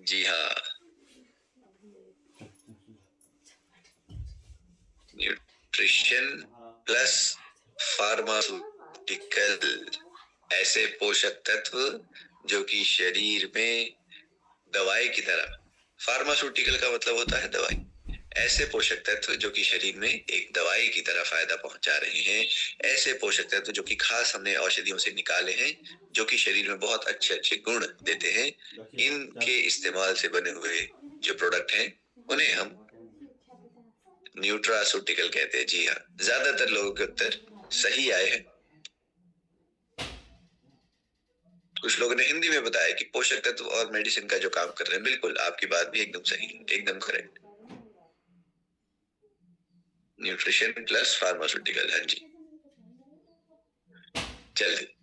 जी हाँ, nutrition plus pharmaceutical, ऐसे पोषक तत्व जो कि शरीर में दवाई की तरह, फार्मास्यूटिकल का मतलब होता है दवाई, ऐसे पोषक तत्व जो कि शरीर में एक दवाई की तरह फायदा पहुंचा रहे हैं, ऐसे पोषक तत्व जो कि खास हमने औषधियों से निकाले हैं, जो कि शरीर में बहुत अच्छे अच्छे गुण देते हैं, इनके इस्तेमाल से बने हुए जो प्रोडक्ट हैं उन्हें हम न्यूट्रास्यूटिकल कहते हैं। जी हाँ, ज्यादातर लोगों के उत्तर सही आए हैं। कुछ लोगों ने हिंदी में बताया कि पोषक तत्व और मेडिसिन का जो काम कर रहे हैं। बिल्कुल, आपकी बात भी एकदम सही है, एकदम करेक्ट। न्यूट्रिशन प्लस फार्मास्यूटिकल, हाँ जी। चलिए,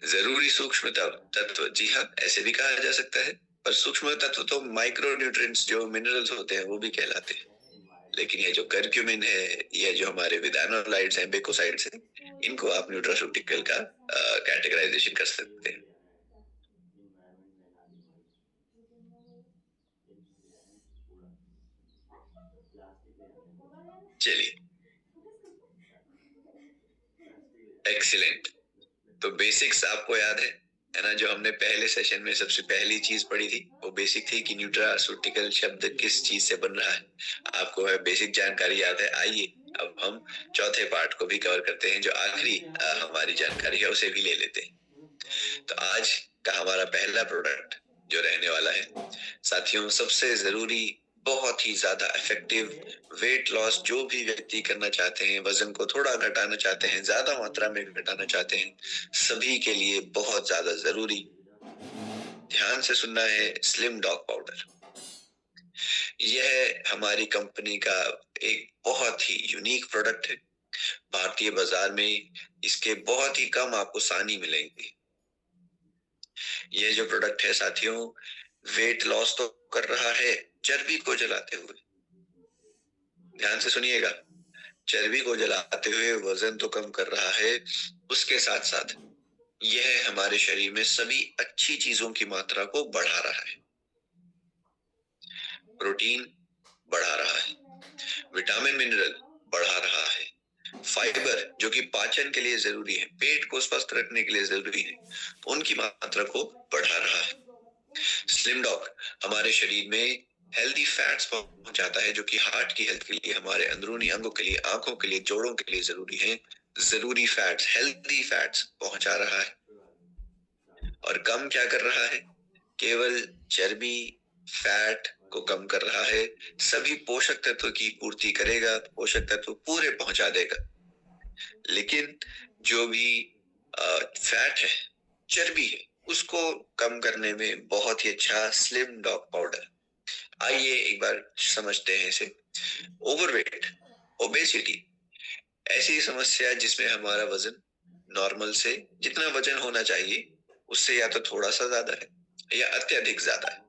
जरूरी सूक्ष्म तत्व, जी हाँ, ऐसे भी कहा जा सकता है, पर सूक्ष्म तत्व तो माइक्रो न्यूट्रिएंट्स जो मिनरल्स होते हैं वो भी कहलाते हैं। लेकिन ये जो कर्क्यूमिन है, ये जो हमारे विदानोलाइड्स हैं, बेकोसाइड्स हैं, इनको आप न्यूट्रास्यूटिकल का कैटेगराइजेशन कर सकते हैं। चलिए, एक्सीलेंट। तो बेसिक्स आपको याद है ना? जो हमने पहले सेशन में सबसे पहली चीज पढ़ी थी वो बेसिक थी कि न्यूट्रास्यूटिकल शब्द किस चीज से बन रहा है। आपको बेसिक जानकारी याद है। आइए अब हम चौथे पार्ट को भी कवर करते हैं, जो आखिरी हमारी जानकारी है उसे भी ले लेते हैं। तो आज का हमारा पहला प्रोडक्ट जो रहने वाला है साथियों, सबसे जरूरी, बहुत ही ज्यादा इफेक्टिव वेट लॉस जो भी व्यक्ति करना चाहते हैं, वजन को थोड़ा घटाना चाहते हैं, ज्यादा मात्रा में घटाना चाहते हैं, सभी के लिए बहुत ज्यादा जरूरी, ध्यान से सुनना है, स्लिम डॉग पाउडर। यह हमारी कंपनी का एक बहुत ही यूनिक प्रोडक्ट है। भारतीय बाजार में इसके बहुत ही कम आपको सानी मिलेंगे। यह जो प्रोडक्ट है साथियों, वेट लॉस तो कर रहा है चर्बी को जलाते हुए। ध्यान से सुनिएगा, चर्बी को जलाते हुए वजन तो कम कर रहा है, उसके साथ साथ यह हमारे शरीर में सभी अच्छी चीजों की मात्रा को बढ़ा रहा है। प्रोटीन बढ़ा रहा है, विटामिन मिनरल बढ़ा रहा है, फाइबर जो कि पाचन के लिए जरूरी है, पेट को स्वस्थ रखने के लिए जरूरी है, उनकी मात्रा को बढ़ा रहा है। स्लिम डॉग हमारे शरीर में हेल्दी फैट्स पहुंचाता है, जो कि हार्ट की हेल्थ के लिए, हमारे अंदरूनी अंगों के लिए, आंखों के लिए, जोड़ों के लिए जरूरी है। जरूरी फैट्स, हेल्दी फैट्स पहुंचा रहा है। और कम क्या कर रहा है? केवल चर्बी, फैट को कम कर रहा है, सभी पोषक तत्व की पूर्ति करेगा, पोषक तत्व पूरे पहुंचा देगा। लेकिन जो भी फैट है, चर्बी है, उसको कम करने में बहुत ही अच्छा स्लिम डॉग पाउडर। आइए एक बार समझते हैं इसे। ओवरवेट, ओबेसिटी, ऐसी समस्या जिसमें हमारा वजन नॉर्मल से, जितना वजन होना चाहिए उससे या तो थोड़ा सा ज्यादा है या अत्यधिक ज्यादा है।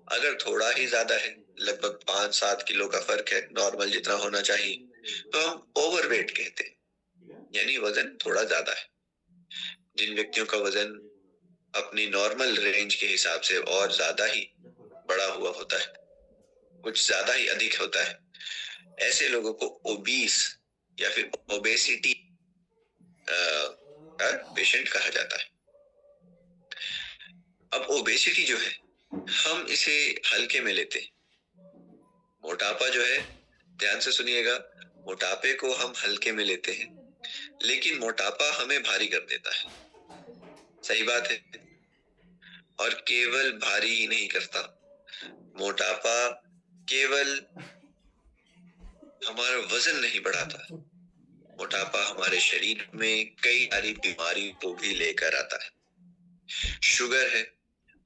अगर थोड़ा ही ज्यादा है, लगभग 5-7 किलो का फर्क है नॉर्मल जितना होना चाहिए, तो हम ओवरवेट कहते हैं, यानी वजन थोड़ा ज्यादा है। जिन व्यक्तियों का वजन अपनी नॉर्मल रेंज के हिसाब से और ज्यादा ही बड़ा हुआ होता है, कुछ ज्यादा ही अधिक होता है, ऐसे लोगों को ओबीस या फिर ओबेसिटी का पेशेंट कहा जाता है। अब ओबेसिटी जो है, हम इसे हल्के में लेते हैं। मोटापा जो है, ध्यान से सुनिएगा, मोटापे को हम हल्के में लेते हैं, लेकिन मोटापा हमें भारी कर देता है। सही बात है। और केवल भारी ही नहीं करता, मोटापा केवल हमारा वजन नहीं बढ़ाता, मोटापा हमारे शरीर में कई सारी बीमारी को भी लेकर आता है। शुगर है,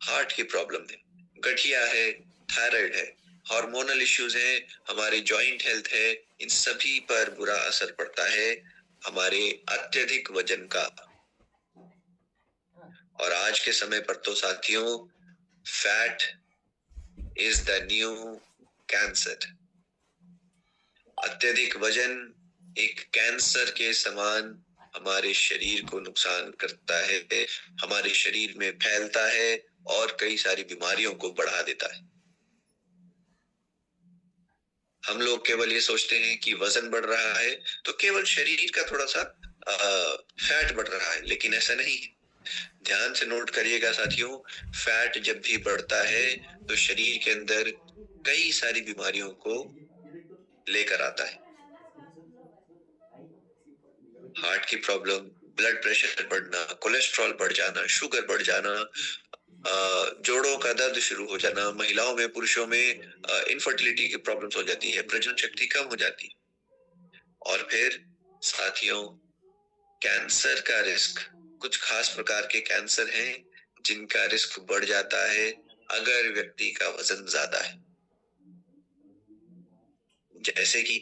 हार्ट की प्रॉब्लम है, गठिया है, थायराइड है, हार्मोनल इश्यूज है, हमारी जॉइंट हेल्थ है, इन सभी पर बुरा असर पड़ता है हमारे अत्यधिक वजन का। और आज के समय पर तो साथियों, fat is the new cancer. अत्यधिक वजन एक कैंसर के समान हमारे शरीर को नुकसान करता है, हमारे शरीर में फैलता है और कई सारी बीमारियों को बढ़ा देता है। हम लोग केवल ये सोचते हैं कि वजन बढ़ रहा है तो केवल शरीर का थोड़ा सा फैट बढ़ रहा है, लेकिन ऐसा नहीं है। ध्यान से नोट करिएगा साथियों, फैट जब भी बढ़ता है तो शरीर के अंदर कई सारी बीमारियों को लेकर आता है। हार्ट की प्रॉब्लम, ब्लड प्रेशर बढ़ना, कोलेस्ट्रॉल बढ़ जाना, शुगर बढ़ जाना, जोड़ों का दर्द शुरू हो जाना, महिलाओं में पुरुषों में इनफर्टिलिटी की प्रॉब्लम्स हो जाती है, प्रजनन शक्ति कम हो जाती है। और फिर साथियों, कैंसर का रिस्क, कुछ खास प्रकार के कैंसर हैं जिनका रिस्क बढ़ जाता है अगर व्यक्ति का वजन ज्यादा है, जैसे कि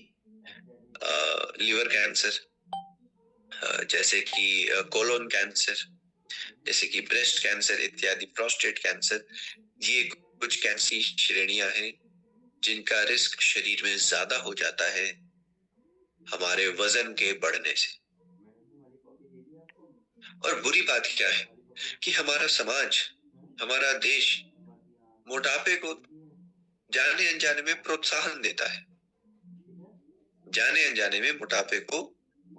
लिवर कैंसर, जैसे कि कोलोन कैंसर, जैसे कि ब्रेस्ट कैंसर इत्यादि, प्रोस्टेट कैंसर। ये कुछ कैंसर श्रेणियां हैं जिनका रिस्क शरीर में ज्यादा हो जाता है हमारे वजन के बढ़ने से। और बुरी बात क्या है कि हमारा समाज, हमारा देश मोटापे को जाने अनजाने में प्रोत्साहन देता है, जाने अनजाने में मोटापे को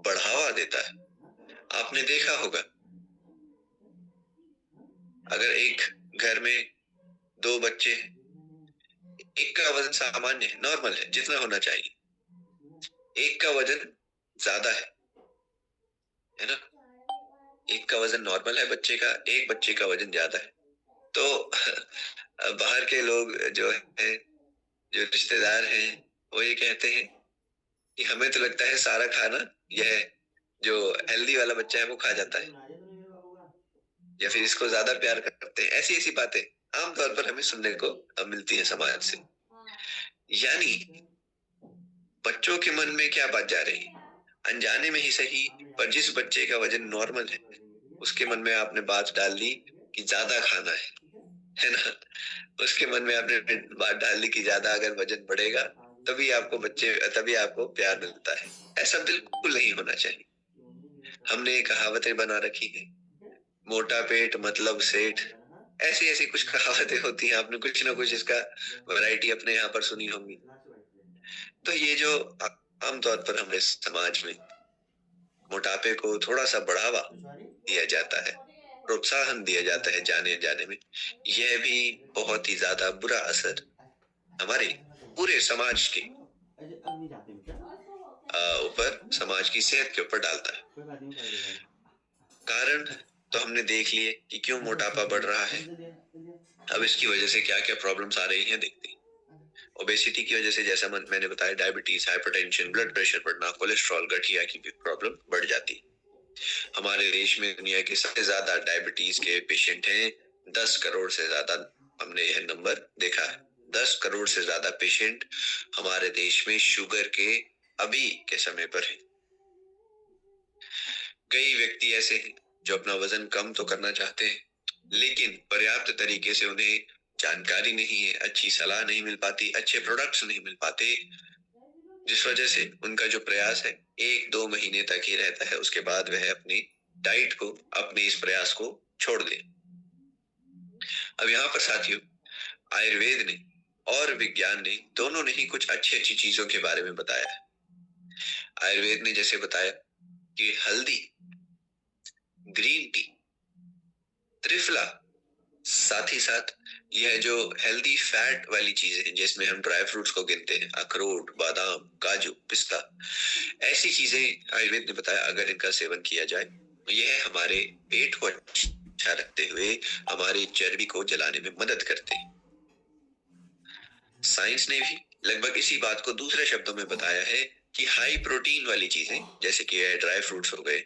बढ़ावा देता है। आपने देखा होगा, अगर एक घर में 2 बच्चे हैं, एक का वजन सामान्य है, नॉर्मल है, जितना होना चाहिए, एक का वजन ज्यादा है ना, एक का वजन नॉर्मल है बच्चे का, एक बच्चे का वजन ज्यादा है, तो बाहर के लोग जो है, जो रिश्तेदार हैं, वो ये कहते हैं कि हमें तो लगता है सारा खाना यह जो हेल्दी वाला बच्चा है वो खा जाता है, या फिर इसको ज्यादा प्यार करते हैं। ऐसी ऐसी बातें आमतौर पर हमें सुनने को मिलती है समाज से। यानी बच्चों के मन में क्या बात जा रही है, अनजाने में ही सही, पर जिस बच्चे का वजन नॉर्मल है उसके मन में आपने बात डाल दी कि ज्यादा खाना है ना, उसके मन में आपने बात डाल दी कि ज्यादा अगर वजन बढ़ेगा तभी आपको प्यार मिलता है। ऐसा बिल्कुल नहीं होना चाहिए। हमने कहावतें बना रखी है, मोटा पेट मतलब सेठ, ऐसी ऐसी कुछ कहावतें होती हैं, आपने कुछ ना कुछ इसका वैरायटी अपने यहाँ पर सुनी होंगी। तो ये जो आमतौर पर हमारे समाज में मोटापे को थोड़ा सा बढ़ावा दिया जाता है, प्रोत्साहन दिया जाता है जाने जाने में, यह भी बहुत ही ज्यादा बुरा असर हमारे पूरे समाज के ऊपर, समाज की सेहत के ऊपर डालता है। कारण तो हमने देख लिए कि क्यों मोटापा बढ़ रहा है। अब इसकी वजह से क्या क्या प्रॉब्लम्स आ रही हैं देखते हैं। ओबेसिटी की वजह से, जैसा मैंने बताया, डायबिटीज, हाइपरटेंशन, ब्लड प्रेशर बढ़ना, कोलेस्ट्रॉल, गठिया की भी प्रॉब्लम बढ़ जाती है। हमारे देश में दुनिया के सबसे ज्यादा डायबिटीज के पेशेंट हैं, 10 करोड़ से ज्यादा हमने यह नंबर देखा है। 10 करोड़ से ज्यादा पेशेंट हमारे देश में शुगर के अभी के समय पर है। कई व्यक्ति ऐसे हैं जो अपना वजन कम तो करना चाहते हैं, लेकिन पर्याप्त तरीके से उन्हें जानकारी नहीं है, अच्छी सलाह नहीं मिल पाती, अच्छे प्रोडक्ट्स नहीं मिल पाते, जिस वजह से उनका जो प्रयास है 1-2 महीने तक ही रहता है, उसके बाद वह अपनी डाइट को, अपने इस प्रयास को छोड़ दे। अब यहाँ पर साथियों, आयुर्वेद ने और विज्ञान ने, दोनों ने ही कुछ अच्छी अच्छी चीजों के बारे में बताया है। आयुर्वेद ने जैसे बताया कि हल्दी, ग्रीन टी, त्रिफला, साथ ही साथ यह जो हेल्दी फैट वाली चीजें हैं जिसमें हम ड्राई फ्रूट्स को गिनते हैं, अखरोट, बादाम, काजू, पिस्ता, ऐसी चीजें आयुर्वेद ने बताया अगर इनका सेवन किया जाए तो यह हमारे पेट को अच्छा रखते हुए हमारी चर्बी को जलाने में मदद करते हैं। साइंस ने भी लगभग इसी बात को दूसरे शब्दों में बताया है कि हाई प्रोटीन वाली चीजें जैसे कि ड्राई फ्रूट्स हो गए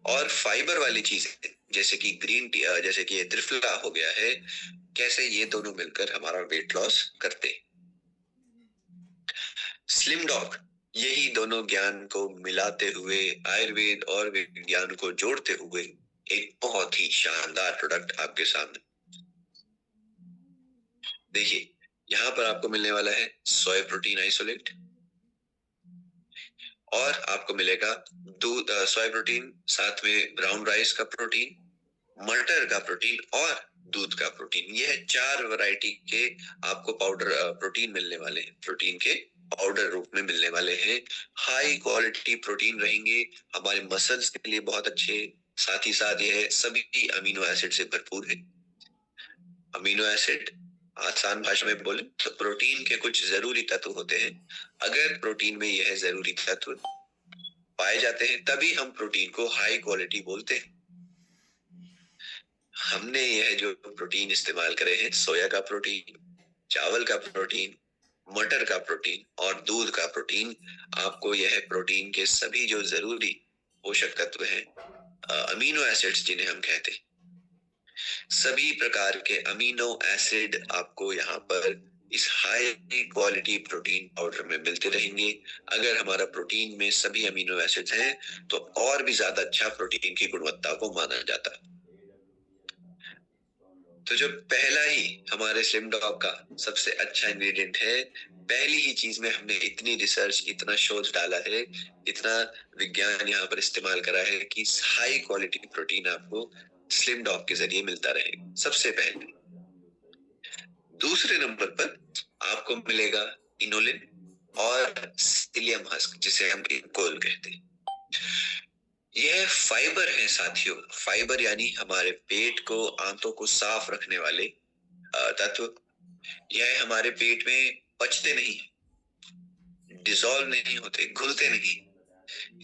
और फाइबर वाली चीजें जैसे कि ग्रीन टी, जैसे कि त्रिफला हो गया है, कैसे ये दोनों मिलकर हमारा वेट लॉस करते हैं। स्लिम डॉग यही दोनों ज्ञान को मिलाते हुए, आयुर्वेद और विज्ञान को जोड़ते हुए एक बहुत ही शानदार प्रोडक्ट आपके सामने। देखिए, यहाँ पर आपको मिलने वाला है सोया प्रोटीन आइसोलेट, और आपको मिलेगा सोया प्रोटीन, साथ में ब्राउन राइस का प्रोटीन, मटर का प्रोटीन और दूध का प्रोटीन। ये है 4 वैरायटी के आपको पाउडर प्रोटीन मिलने वाले हैं, प्रोटीन के पाउडर रूप में मिलने वाले हैं। हाई क्वालिटी प्रोटीन रहेंगे, हमारे मसल्स के लिए बहुत अच्छे। साथ ही साथ यह सभी अमीनो एसिड से भरपूर है। अमीनो एसिड आसान भाषा में बोले तो प्रोटीन के कुछ जरूरी तत्व होते हैं। अगर प्रोटीन में यह जरूरी तत्व पाए जाते हैं तभी हम प्रोटीन को हाई क्वालिटी बोलते हैं। हमने यह जो प्रोटीन इस्तेमाल करे हैं, सोया का प्रोटीन, चावल का प्रोटीन, मटर का प्रोटीन और दूध का प्रोटीन, आपको यह प्रोटीन के सभी जो जरूरी पोषक तत्व हैं, अमीनो एसिड्स जिन्हें हम कहते हैं, सभी प्रकार के अमीनो एसिड आपको यहाँ पर इस हाई क्वालिटी प्रोटीन पाउडर में मिलते रहेंगे। अगर हमारा प्रोटीन में सभी अमीनो एसिड्स हैं तो और भी ज्यादा अच्छा प्रोटीन की गुणवत्ता को माना जाता है। तो जो पहला ही हमारे स्लिम डॉग का सबसे अच्छा इंग्रेडिएंट है, पहली ही चीज में हमने इतनी रिसर्च, इतना शोध डाला है, इतना विज्ञान यहाँ पर इस्तेमाल करा है कि हाई क्वालिटी प्रोटीन आपको स्लिम डॉग के जरिए मिलता रहेगा, सबसे पहले। दूसरे नंबर पर आपको मिलेगा इनोलिन और सिलियम हस्क, जिसे हम इनकोल कहते हैं। यह फाइबर है साथियों। फाइबर यानी हमारे पेट को, आंतों को साफ रखने वाले तत्व। यह हमारे पेट में पचते नहीं, डिसॉल्व नहीं होते, घुलते नहीं।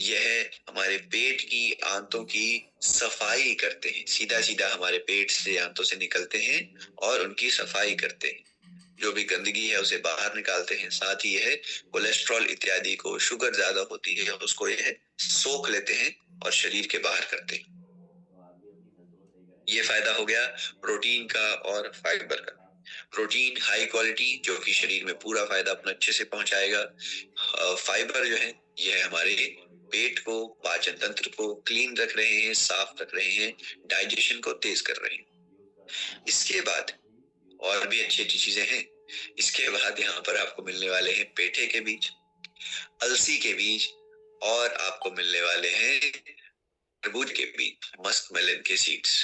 यह हमारे पेट की, आंतों की सफाई करते हैं। सीधा सीधा हमारे पेट से, आंतों से निकलते हैं और उनकी सफाई करते हैं। जो भी गंदगी है उसे बाहर निकालते हैं। साथ ही यह कोलेस्ट्रॉल इत्यादि को, शुगर ज्यादा होती है उसको यह सोख लेते हैं और शरीर के बाहर करते हैं। ये फायदा हो गया प्रोटीन का और फाइबर का। प्रोटीन हाई क्वालिटी जो कि शरीर में पूरा फायदा अपना अच्छे से पहुंचाएगा। फाइबर जो है यह हमारे पेट को, पाचन तंत्र को क्लीन रख रहे हैं, साफ रख रहे हैं, डाइजेशन को तेज कर रहे हैं। इसके बाद और भी अच्छी अच्छी चीजें हैं। इसके बाद यहाँ पर आपको मिलने वाले हैं पेठे के बीज, अलसी के बीज और आपको मिलने वाले हैं तरबूज के बीज, मस्क मेलन के सीड्स।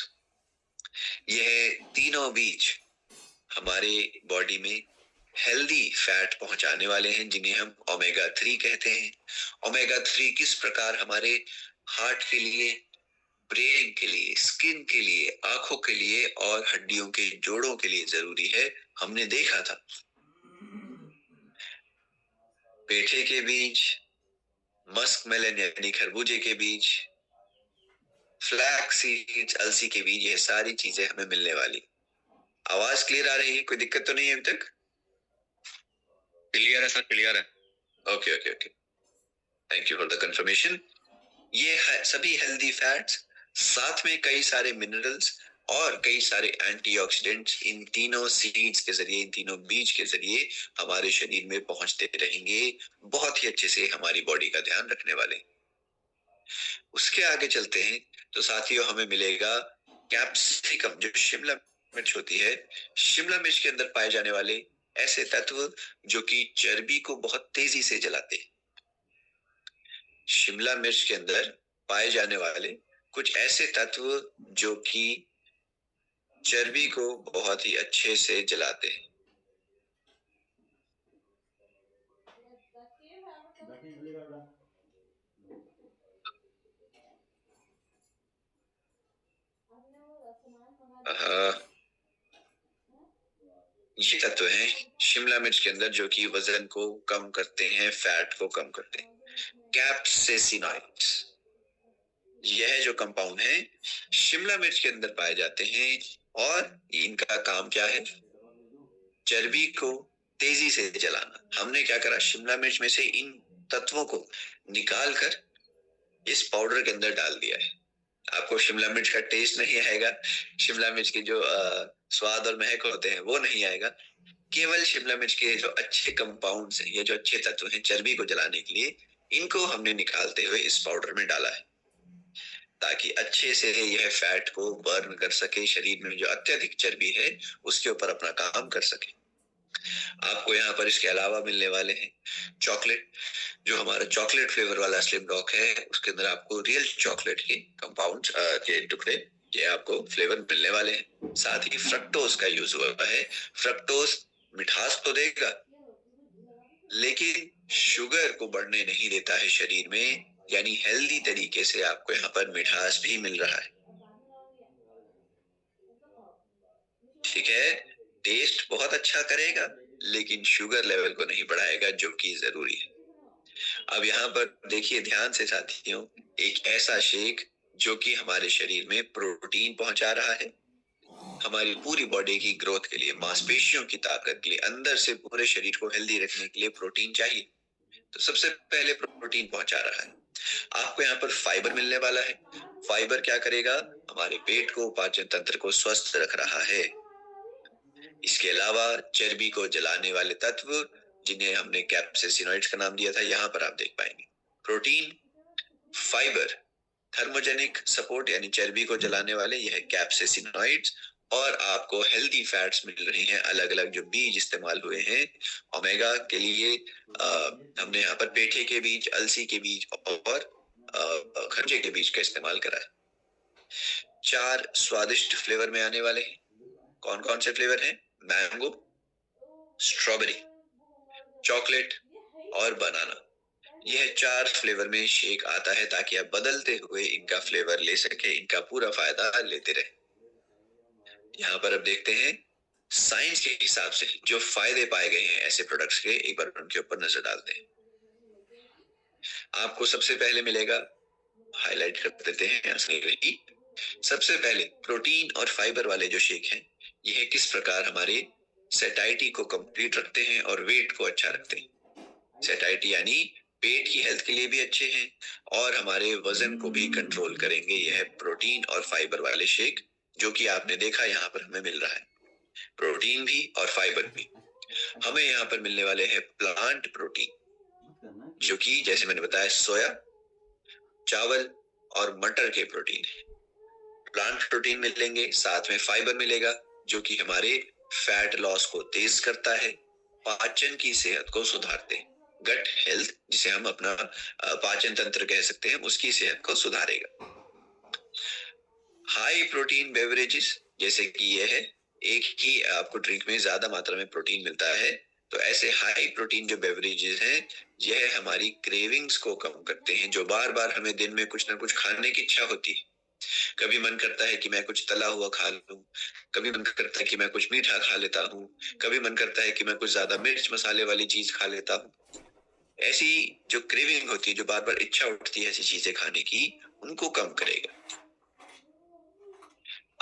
यह तीनों बीज हमारे बॉडी में हेल्दी फैट पहुंचाने वाले हैं, जिन्हें हम ओमेगा 3 कहते हैं। ओमेगा 3 किस प्रकार हमारे हार्ट के लिए, ब्रेन के लिए, स्किन के लिए, आंखों के लिए और हड्डियों के जोड़ों के लिए जरूरी है, हमने देखा था। पेठे के बीज, मस्क मेलन यानी खरबूजे के बीज, फ्लैक्स सीड्स, अलसी के बीज, ये सारी चीजें हमें मिलने वाली। आवाज क्लियर आ रही है? कोई दिक्कत तो नहीं है अभी तक? क्लियर है सर, क्लियर है। Okay okay okay, thank you for the confirmation. ये सभी हेल्दी फैट्स, साथ में कई सारे मिनरल्स और कई सारे एंटीऑक्सीडेंट्स इन तीनों सीड्स के जरिए, इन तीनों बीज के जरिए हमारे शरीर में पहुंचते रहेंगे, बहुत ही अच्छे से हमारी बॉडी का ध्यान रखने वाले। उसके आगे चलते हैं तो साथियों हमें मिलेगा कैप्सिकम, जो शिमला मिर्च होती है। शिमला मिर्च के अंदर पाए जाने वाले ऐसे तत्व जो कि चर्बी को बहुत तेजी से जलाते हैं। शिमला मिर्च के अंदर पाए जाने वाले कुछ ऐसे तत्व जो कि चर्बी को बहुत ही अच्छे से जलाते हैं। ये तत्व हैं शिमला मिर्च के अंदर जो कि वजन को कम करते हैं, फैट को कम करते हैं। कैप्सेसिनॉइड्स, यह जो कंपाउंड है शिमला मिर्च के अंदर पाए जाते हैं और इनका काम क्या है? चर्बी को तेजी से जलाना। हमने क्या करा, शिमला मिर्च में से इन तत्वों को निकाल कर इस पाउडर के अंदर डाल दिया है। आपको शिमला मिर्च का टेस्ट नहीं आएगा, शिमला मिर्च के जो स्वाद और महक होते हैं वो नहीं आएगा। केवल शिमला मिर्च के जो अच्छे कंपाउंड्स हैं, ये जो अच्छे तत्व हैं चर्बी को जलाने के लिए, इनको हमने निकालते हुए इस पाउडर में डाला है ताकि अच्छे से यह फैट को बर्न कर सके, शरीर में जो अत्यधिक चर्बी है उसके ऊपर अपना काम कर सके। आपको यहाँ पर इसके अलावा मिलने वाले हैं चॉकलेट। जो हमारा चॉकलेट फ्लेवर वाला स्लिम डॉग है उसके अंदर आपको रियल चॉकलेट के कंपाउंड के टुकड़े ये आपको फ्लेवर मिलने वाले हैं। साथ ही फ्रक्टोज का यूज हुआ है। फ्रक्टोज मिठास तो देगा, लेकिन शुगर को बढ़ने नहीं देता है शरीर में, यानी हेल्दी तरीके से आपको यहाँ पर मिठास भी मिल रहा है। ठीक है, टेस्ट बहुत अच्छा करेगा, लेकिन शुगर लेवल को नहीं बढ़ाएगा, जो कि जरूरी है। अब यहाँ पर देखिए ध्यान से साथियों, एक ऐसा शेक जो कि हमारे शरीर में प्रोटीन पहुंचा रहा है, हमारी पूरी बॉडी की ग्रोथ के लिए, मांसपेशियों की ताकत के लिए, अंदर से पूरे शरीर को हेल्दी रखने के लिए प्रोटीन चाहिए। तो सबसे पहले प्रोटीन पहुंचा रहा है। आपको यहाँ पर फाइबर मिलने वाला है। फाइबर क्या करेगा? हमारे पेट को, पाचन तंत्र को स्वस्थ रख रहा है। इसके अलावा चर्बी को जलाने वाले तत्व, जिन्हें हमने कैप्सेसिनॉइड्स का नाम दिया था, यहाँ पर आप देख पाएंगे। प्रोटीन, फाइबर, थर्मोजेनिक सपोर्ट यानी चर्बी को जलाने वाले, यह कैप्सेसिनॉइड्स, और आपको हेल्दी फैट्स मिल रहे हैं अलग अलग जो बीज इस्तेमाल हुए हैं ओमेगा के लिए। हमने यहाँ पर पेठे के बीज, अलसी के बीज और खरबूजे के बीज का इस्तेमाल करा है। 4 स्वादिष्ट फ्लेवर में आने वाले हैं। कौन कौन से फ्लेवर हैं? मैंगो, स्ट्रॉबेरी, चॉकलेट और बनाना। यह 4 फ्लेवर में शेक आता है ताकि आप बदलते हुए इनका फ्लेवर ले सके, इनका पूरा फायदा लेते रहे। यहाँ पर अब देखते हैं साइंस के हिसाब से जो फायदे पाए गए हैं ऐसे प्रोडक्ट्स के, एक बार उनके ऊपर नजर डालते हैं। आपको सबसे पहले मिलेगा, हाईलाइट कर देते हैं, सबसे पहले प्रोटीन और फाइबर वाले जो शेक हैं, यह किस प्रकार हमारे सेटाइटी को कंप्लीट रखते हैं और वेट को अच्छा रखते हैं। सेटाइटी यानी पेट की हेल्थ के लिए भी अच्छे हैं और हमारे वजन को भी कंट्रोल करेंगे यह प्रोटीन और फाइबर वाले शेक, जो कि आपने देखा यहाँ पर हमें मिल रहा है। प्रोटीन भी और फाइबर भी हमें यहाँ पर मिलने वाले हैं। प्लांट प्रोटीन, जो कि जैसे मैंने बताया सोया, चावल और मटर के प्रोटीन है। प्लांट प्रोटीन मिलेंगे, साथ में फाइबर मिलेगा, जो कि हमारे फैट लॉस को तेज करता है, पाचन की सेहत को सुधारते हैं। गट हेल्थ, जिसे हम अपना पाचन तंत्र कह सकते हैं, उसकी सेहत को सुधारेगा। हाई प्रोटीन बेवरेजेस, जैसे कि यह है, एक ही आपको ड्रिंक में ज्यादा मात्रा में प्रोटीन मिलता है, तो ऐसे हाई प्रोटीन जो बेवरेजेस हैं, यह हमारी क्रेविंग्स को कम करते हैं, जो बार बार हमें दिन में कुछ ना कुछ खाने की इच्छा होती है। कभी मन करता है कि मैं कुछ तला हुआ खा लूं, कभी मन करता है कि मैं कुछ मीठा खा लेता हूं, कभी मन करता है कि मैं कुछ ज्यादा मिर्च मसाले वाली चीज खा लेता हूं। ऐसी जो क्रेविंग होती है, जो बार बार इच्छा उठती है ऐसी चीजें खाने की, उनको कम करेगा।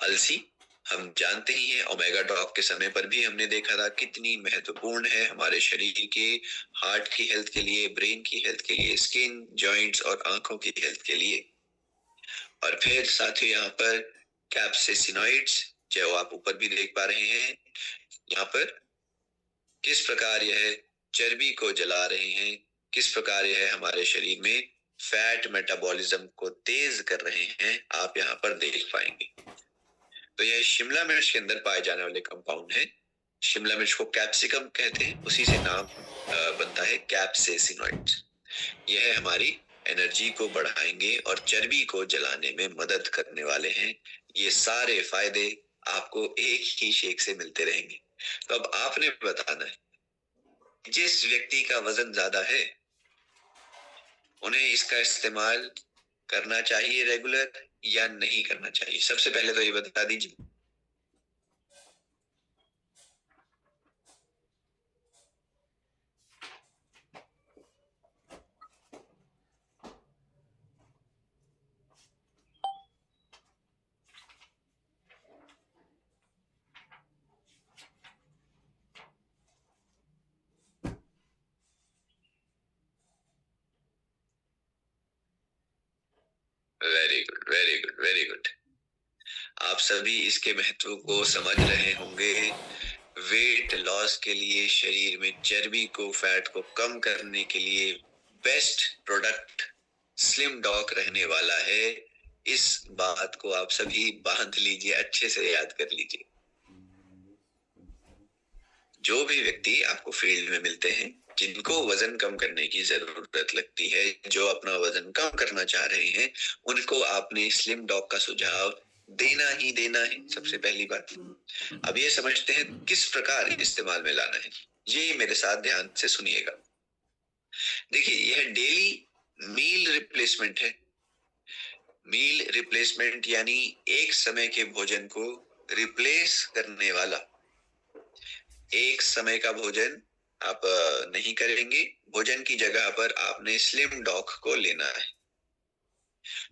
अलसी, हम जानते ही हैं, ओमेगा ड्रॉप के समय पर भी हमने देखा था कितनी महत्वपूर्ण है हमारे शरीर के, हार्ट की हेल्थ के लिए, ब्रेन की हेल्थ के लिए, स्किन, जॉइंट्स और आंखों की हेल्थ के लिए। और फिर साथ ही यहाँ पर कैप्सेसिनॉइड्स, जो आप ऊपर भी देख पा रहे हैं, यहाँ पर किस प्रकार यह चर्बी को जला रहे हैं, किस प्रकार यह हमारे शरीर में फैट मेटाबॉलिज्म को तेज कर रहे हैं, आप यहाँ पर देख पाएंगे। तो यह शिमला मिर्च के अंदर पाए जाने वाले कंपाउंड है। शिमला मिर्च को कैप्सिकम कहते हैं, उसी से नाम बनता है कैप्सेसिनॉइड्स। यह हमारी एनर्जी को बढ़ाएंगे और चर्बी को जलाने में मदद करने वाले हैं। ये सारे फायदे आपको एक ही शेक से मिलते रहेंगे। तो अब आपने बताना है, जिस व्यक्ति का वजन ज्यादा है, उन्हें इसका इस्तेमाल करना चाहिए रेगुलर या नहीं करना चाहिए? सबसे पहले तो ये बता दीजिए। Very good, very good, very good. आप सभी इसके महत्व को समझ रहे होंगे। वेट लॉस के लिए, शरीर में चर्बी को, फैट को कम करने के लिए बेस्ट प्रोडक्ट स्लिम डॉक रहने वाला है। इस बात को आप सभी बांध लीजिए, अच्छे से याद कर लीजिए। जो भी व्यक्ति आपको फील्ड में मिलते हैं, जिनको वजन कम करने की जरूरत लगती है, जो अपना वजन कम करना चाह रहे हैं, उनको आपने स्लिम डॉग का सुझाव देना ही देना है, सबसे पहली बात। अब ये समझते हैं किस प्रकार इस्तेमाल में लाना है, ये मेरे साथ ध्यान से सुनिएगा। देखिए, यह डेली मील रिप्लेसमेंट है। मील रिप्लेसमेंट यानी एक समय के भोजन को रिप्लेस करने वाला। एक समय का भोजन आप नहीं करेंगे, भोजन की जगह पर आपने स्लिम डॉग को लेना है,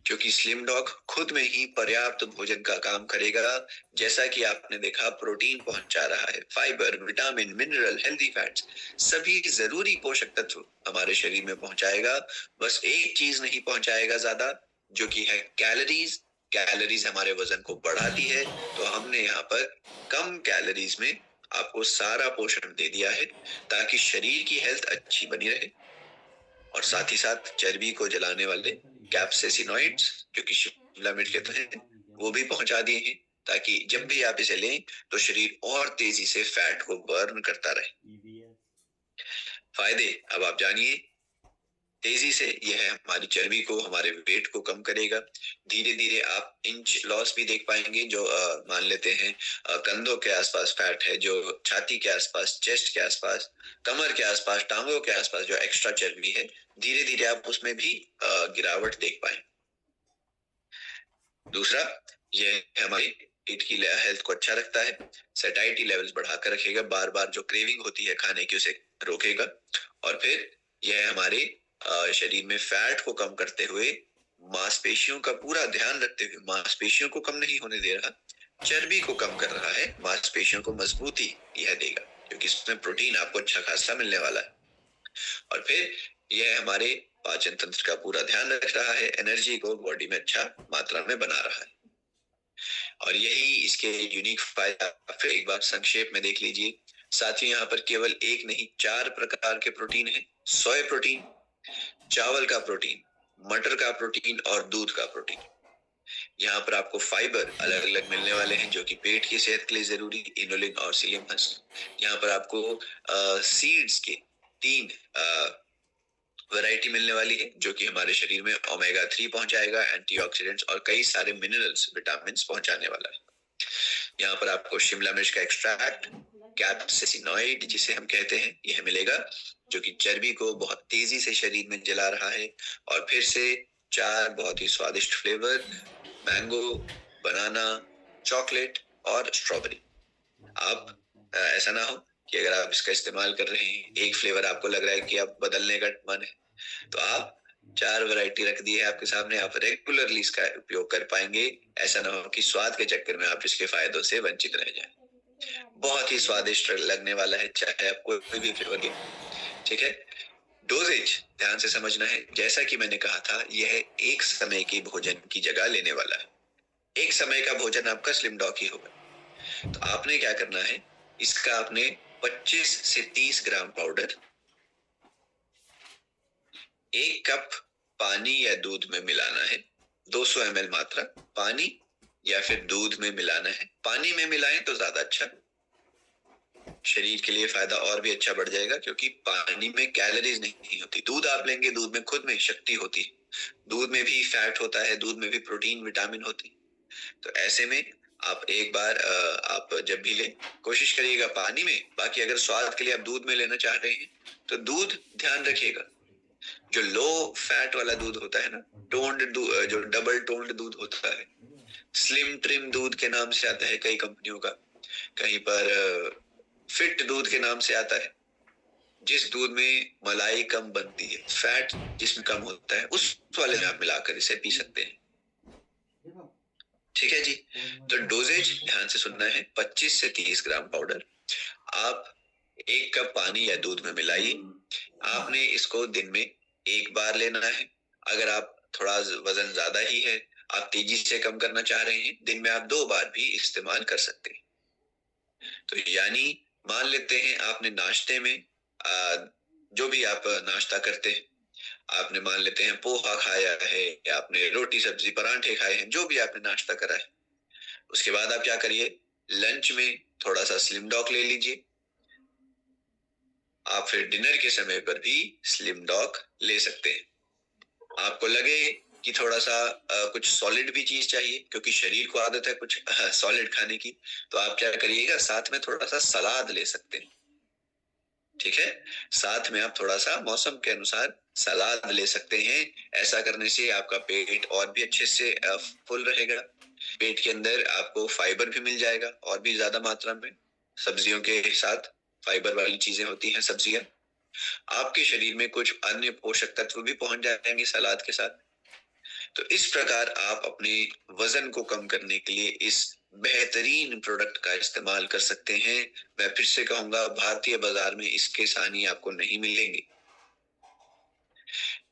क्योंकि स्लिम डॉग खुद में ही पर्याप्त भोजन का काम करेगा। जैसा कि आपने देखा, प्रोटीन पहुंचा रहा है, fibre, vitamin, mineral, healthy fats, सभी जरूरी पोषक तत्व हमारे शरीर में पहुंचाएगा। बस एक चीज नहीं पहुंचाएगा ज्यादा, जो कि है कैलोरीज। कैलोरीज हमारे वजन को बढ़ाती है, तो हमने यहाँ पर कम कैलोरीज में आपको सारा पोषण दे दिया है, ताकि शरीर की हेल्थ अच्छी बनी रहे। और साथ ही साथ चर्बी को जलाने वाले कैप्सेसिनॉइड्स, जो कि शिमला मिर्च कहते हैं, वो भी पहुंचा दिए हैं, ताकि जब भी आप इसे लें तो शरीर और तेजी से फैट को बर्न करता रहे। फायदे अब आप जानिए। तेजी से यह हमारी चर्बी को, हमारे वेट को कम करेगा। धीरे धीरे आप इंच लॉस भी देख पाएंगे। जो मान लेते हैं कंधों के आसपास फैट है, जो छाती के आसपास, चेस्ट के आसपास, कमर के आसपास, टांगों के आसपास जो एक्स्ट्रा चर्बी है, धीरे धीरे आप उसमें भी गिरावट देख पाए। दूसरा, यह हमारी पेट की हेल्थ को अच्छा रखता है। सैटिस्फैक्टरी लेवल्स बढ़ाकर रखेगा, बार बार जो क्रेविंग होती है खाने की उसे रोकेगा। और फिर यह हमारे शरीर में फैट को कम करते हुए, मांसपेशियों का पूरा ध्यान रखते हुए, मांसपेशियों को कम नहीं होने दे रहा, चर्बी को कम कर रहा है, मांसपेशियों को मजबूती यह देगा, क्योंकि इसमें प्रोटीन आपको अच्छा खासा मिलने वाला है। और फिर यह हमारे पाचन तंत्र का पूरा ध्यान रख रहा है, एनर्जी को बॉडी में अच्छा मात्रा में बना रहा है। और यही इसके यूनिक फायदा। फिर एक बार संक्षेप में देख लीजिए साथियों, यहाँ पर केवल एक नहीं, 4 प्रकार के प्रोटीन है। सोया प्रोटीन, चावल का प्रोटीन, मटर का प्रोटीन और दूध का प्रोटीन। यहाँ पर आपको फाइबर अलग अलग मिलने वाले हैं, जो कि पेट की सेहत के लिए जरूरी, इनुलिन और सीलियम हस्क। यहाँ पर आपको सीड्स के 3 वैरायटी मिलने वाली है, जो कि हमारे शरीर में ओमेगा 3 पहुंचाएगा, एंटीऑक्सीडेंट्स और कई सारे मिनरल्स, विटामिन पहुंचाने वाला है। यहाँ पर आपको शिमला मिर्च का एक्सट्रैक्ट, कैप्सेसिनॉइड जिसे हम कहते हैं, यह मिलेगा, जो कि चर्बी को बहुत तेजी से शरीर में जला रहा है। और फिर से 4 बहुत ही स्वादिष्ट फ्लेवर, मैंगो, बनाना, चॉकलेट और स्ट्रॉबेरी। आप ऐसा ना हो कि अगर आप इसका इस्तेमाल कर रहे हैं, एक फ्लेवर आपको लग रहा है कि आप बदलने का मन है, तो आप 4 वैरायटी रख दी है आपके सामने, आप रेगुलरली इसका उपयोग कर पाएंगे। ऐसा ना हो कि स्वाद के चक्कर में आप इसके फायदों से वंचित रह जाएं। बहुत ही स्वादिष्ट लगने वाला है, चाहे आप कोई भी फ्लेवर लें। ठीक है। डोजेज ध्यान से समझना है। जैसा कि मैंने कहा था, यह एक समय के भोजन की जगह लेने वाला है। एक समय का भोजन आपका स्लिम डॉग ही होगा। तो आपने क्या करना है, इसका आपने 25 से 30 ग्राम पाउडर 1 कप पानी या दूध में मिलाना है। 200 ml मात्रा पानी या फिर दूध में मिलाना है। पानी में मिलाएं तो ज्यादा अच्छा, शरीर के लिए फायदा और भी अच्छा बढ़ जाएगा, क्योंकि पानी में कैलोरीज नहीं होती। दूध आप लेंगे, दूध में खुद में शक्ति होती है, दूध में भी फैट होता है, दूध में भी प्रोटीन, विटामिन होती है। तो ऐसे में आप एक बार आप जब भी लें, कोशिश करिएगा पानी में। बाकी अगर स्वाद के लिए आप दूध में लेना चाह रहे हैं, तो दूध ध्यान रखिएगा, जो लो फैट वाला दूध होता है ना, टोन्ड जो डबल टोन्ड दूध होता है, स्लिम ट्रिम दूध के नाम से आता है कई कंपनियों का, कहीं पर फिट दूध के नाम से आता है, जिस दूध में मलाई कम बनती है, फैट जिसमें कम होता है, उस वाले में आप मिलाकर इसे पी सकते हैं। ठीक है जी। तो डोजेज ध्यान से सुनना है, 25 से 30 ग्राम पाउडर आप 1 कप पानी या दूध में मिलाइए। आपने इसको दिन में 1 बार लेना है। अगर आप थोड़ा वजन ज्यादा ही है, आप तेजी से कम करना चाह रहे हैं, दिन में आप 2 बार भी इस्तेमाल कर सकते हैं। तो यानी मान लेते हैं आपने नाश्ते में जो भी आप नाश्ता करते हैं, आपने मान लेते हैं पोहा खाया है, या आपने रोटी सब्जी परांठे खाए हैं, जो भी आपने नाश्ता करा है, उसके बाद आप क्या करिए, लंच में थोड़ा सा स्लिम डॉग ले लीजिए। आप फिर डिनर के समय पर भी स्लिम डॉग ले सकते हैं। आपको लगे कि थोड़ा सा कुछ सॉलिड भी चीज चाहिए, क्योंकि शरीर को आदत है कुछ सॉलिड खाने की। तो आप क्या करिएगा, साथ में थोड़ा सा सलाद ले सकते हैं। ठीक है, साथ में आप थोड़ा सा मौसम के अनुसार सलाद ले सकते हैं। ऐसा करने से आपका पेट और भी अच्छे से फुल रहेगा। पेट के अंदर आपको फाइबर भी मिल जाएगा और भी ज्यादा मात्रा में। सब्जियों के साथ फाइबर वाली चीजें होती हैं सब्जियां। आपके शरीर में कुछ अन्य पोषक तत्व भी पहुंच जाएंगे सलाद के साथ। तो इस प्रकार आप अपने वजन को कम करने के लिए इस बेहतरीन प्रोडक्ट का इस्तेमाल कर सकते हैं। मैं फिर से कहूंगा, भारतीय बाजार में इसके सानी आपको नहीं मिलेंगे।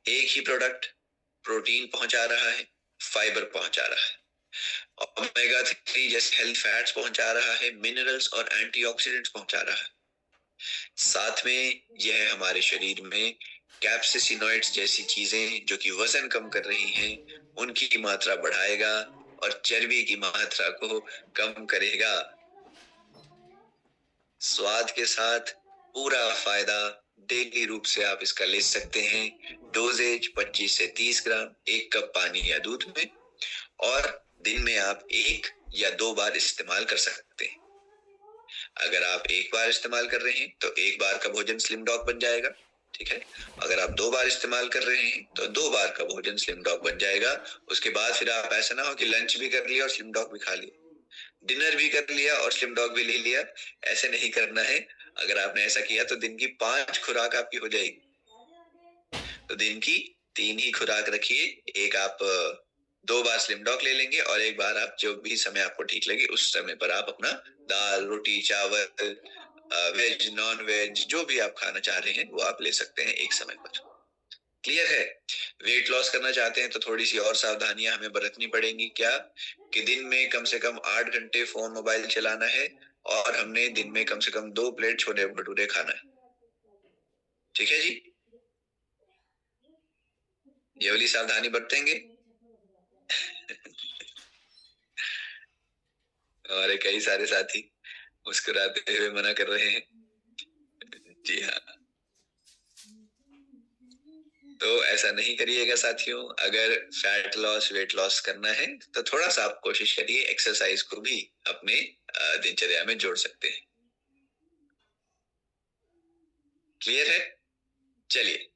एक ही प्रोडक्ट प्रोटीन पहुंचा रहा है, फाइबर पहुंचा रहा है, ओमेगा 3 जैसे हेल्थ फैट्स पहुंचा रहा है, मिनरल्स और एंटीऑक्सीडेंट्स पहुंचा रहा है। साथ में यह हमारे शरीर में कैप्सिसिनोइड्स जैसी चीजें जो कि वजन कम कर रही हैं, उनकी मात्रा बढ़ाएगा और चर्बी की मात्रा को कम करेगा। स्वाद के साथ पूरा फायदा डेली रूप से आप इसका ले सकते हैं। डोजेज 25 से 30 ग्राम 1 कप पानी या दूध में, और दिन में आप 1 या 2 बार इस्तेमाल कर सकते हैं। अगर आप 1 बार इस्तेमाल कर रहे हैं तो 1 बार का भोजन स्लिम डॉग बन जाएगा। ठीक है, अगर आप 2 बार इस्तेमाल कर रहे हैं तो 2 बार का भोजन स्लिम डॉग बन जाएगा। उसके बाद फिर आप ऐसा ना हो कि लंच भी कर लिया और स्लिम डॉग भी खा लिया, डिनर भी कर लिया और स्लिम डॉग भी ले लिया। ऐसे नहीं करना है। अगर आपने ऐसा किया तो दिन की 5 खुराक आपकी हो जाएगी। तो दिन की 3 ही खुराक रखिए। एक आप 2 बार स्लिम डॉग ले लेंगे और 1 बार आप जो भी समय आपको ठीक लगे उस समय पर आप अपना दाल, रोटी, चावल, वेज, नॉन वेज जो भी आप खाना चाह रहे हैं वो आप ले सकते हैं एक समय पर। क्लियर है? वेट लॉस करना चाहते हैं तो थोड़ी सी और सावधानियां हमें बरतनी पड़ेंगी। क्या कि दिन में कम से कम 8 घंटे फोन मोबाइल चलाना है और हमने दिन में कम से कम 2 प्लेट छोले भटूरे खाना है। ठीक है जी, ये वाली सावधानी बरतेंगे। हमारे कई सारे साथी मुस्कुराते हुए मना कर रहे हैं। जी हाँ, तो ऐसा नहीं करिएगा साथियों। अगर फैट लॉस, वेट लॉस करना है तो थोड़ा सा आप कोशिश करिए, एक्सरसाइज को भी अपने दिनचर्या में जोड़ सकते हैं। क्लियर है? चलिए,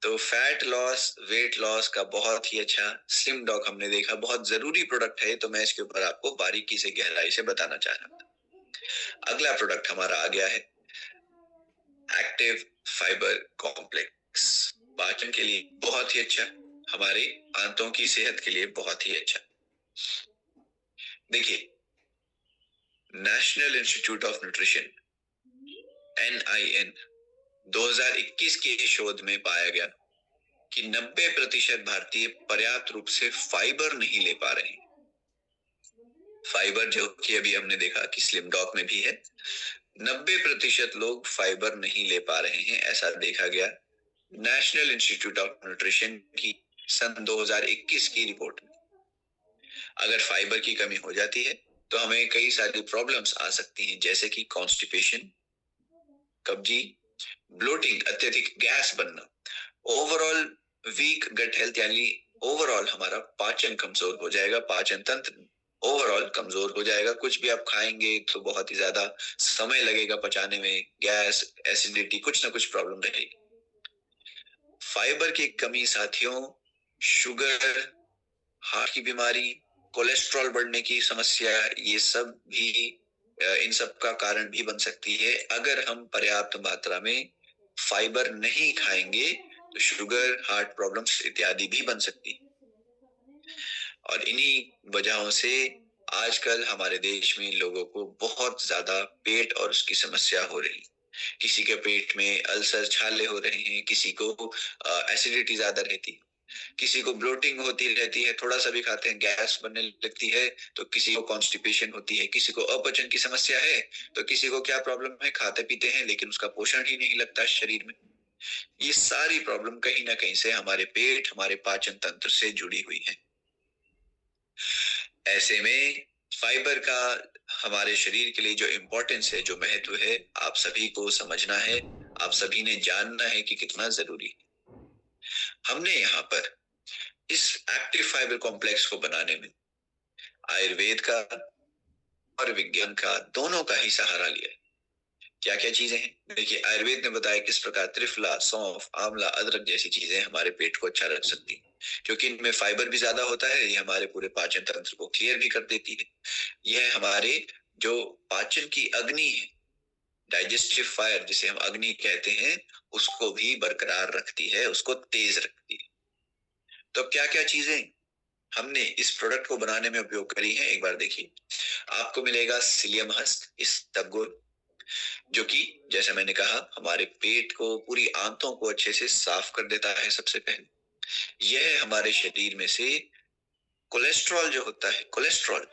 तो फैट लॉस, वेट लॉस का बहुत ही अच्छा स्लिम डॉग हमने देखा, बहुत जरूरी प्रोडक्ट है, तो मैं इसके ऊपर आपको बारीकी से गहराई से बताना चाह रहा था। अगला प्रोडक्ट हमारा आ गया है एक्टिव फाइबर कॉम्प्लेक्स। पाचन के लिए बहुत ही अच्छा, हमारे आंतों की सेहत के लिए बहुत ही अच्छा। देखिए, national institute of nutrition NIN 2021 के शोध में पाया गया कि 90% भारतीय पर्याप्त रूप से फाइबर नहीं ले पा रहे हैं। फाइबर जो कि अभी हमने देखा कि स्लिम डॉग में भी है, 90% लोग फाइबर नहीं ले पा रहे हैं, ऐसा देखा गया नेशनल इंस्टीट्यूट ऑफ न्यूट्रिशन की सन 2021 की रिपोर्ट में। अगर फाइबर की कमी हो जाती है तो हमें कई सारी प्रॉब्लम्स आ सकती हैं, जैसे कि कॉन्स्टिपेशन, कब्जी, ब्लोटिंग, अत्यधिक गैस बनना, ओवरऑल वीक गट हेल्थ, यानी ओवरऑल हमारा पाचन कमजोर हो जाएगा, पाचन तंत्र ओवरऑल कमजोर हो जाएगा। कुछ भी आप खाएंगे तो बहुत ही ज्यादा समय लगेगा पचाने में, गैस, एसिडिटी, कुछ ना कुछ प्रॉब्लम रहेगी। फाइबर की कमी साथियों, शुगर, हार्ट की बीमारी, कोलेस्ट्रॉल बढ़ने की समस्या, ये सब भी इन सब का कारण भी बन सकती है। अगर हम पर्याप्त मात्रा में फाइबर नहीं खाएंगे तो शुगर, हार्ट प्रॉब्लम्स इत्यादि भी बन सकती है। और इन्हीं वजहों से आजकल हमारे देश में लोगों को बहुत ज्यादा पेट और उसकी समस्या हो रही है। किसी के पेट में अल्सर, छाले हो रहे हैं, किसी को एसिडिटी ज्यादा रहती है, किसी को ब्लोटिंग होती रहती है, थोड़ा सा भी खाते हैं गैस बनने लगती है, तो किसी को कॉन्स्टिपेशन होती है, किसी को अपचन की समस्या है, तो किसी को क्या प्रॉब्लम है, खाते पीते हैं लेकिन उसका पोषण ही नहीं लगता शरीर में। ये सारी प्रॉब्लम कहीं ना कहीं से हमारे पेट, हमारे पाचन तंत्र से जुड़ी हुई है। ऐसे में फाइबर का हमारे शरीर के लिए जो इम्पोर्टेंस है, जो महत्व है, आप सभी को समझना है, आप सभी ने जानना है कि कितना जरूरी है। हमने यहाँ पर इस एक्टिव फाइबर कॉम्प्लेक्स को बनाने में आयुर्वेद का और विज्ञान का दोनों का ही सहारा लिया है। क्या क्या चीजें हैं? देखिए, आयुर्वेद ने बताया किस प्रकार त्रिफला, सौंफ, आंवला, अदरक जैसी चीजें हमारे पेट को अच्छा रख सकती हैं, क्योंकि इनमें फाइबर भी ज्यादा होता है। ये हमारे पूरे पाचन तंत्र को क्लियर भी कर देती है। यह हमारे जो पाचन की अग्नि है, डाइजेस्टिव फायर जिसे हम अग्नि कहते हैं, उसको भी बरकरार रखती है, उसको तेज रखती है। तो क्या क्या चीजें हमने इस प्रोडक्ट को बनाने में उपयोग करी है, एक बार देखिए। आपको मिलेगा सिलियम हस्क, इसबगोल, जो कि जैसा मैंने कहा हमारे पेट को, पूरी आंतों को अच्छे से साफ कर देता है। सबसे पहले यह हमारे शरीर में से कोलेस्ट्रॉल जो होता है, कोलेस्ट्रॉल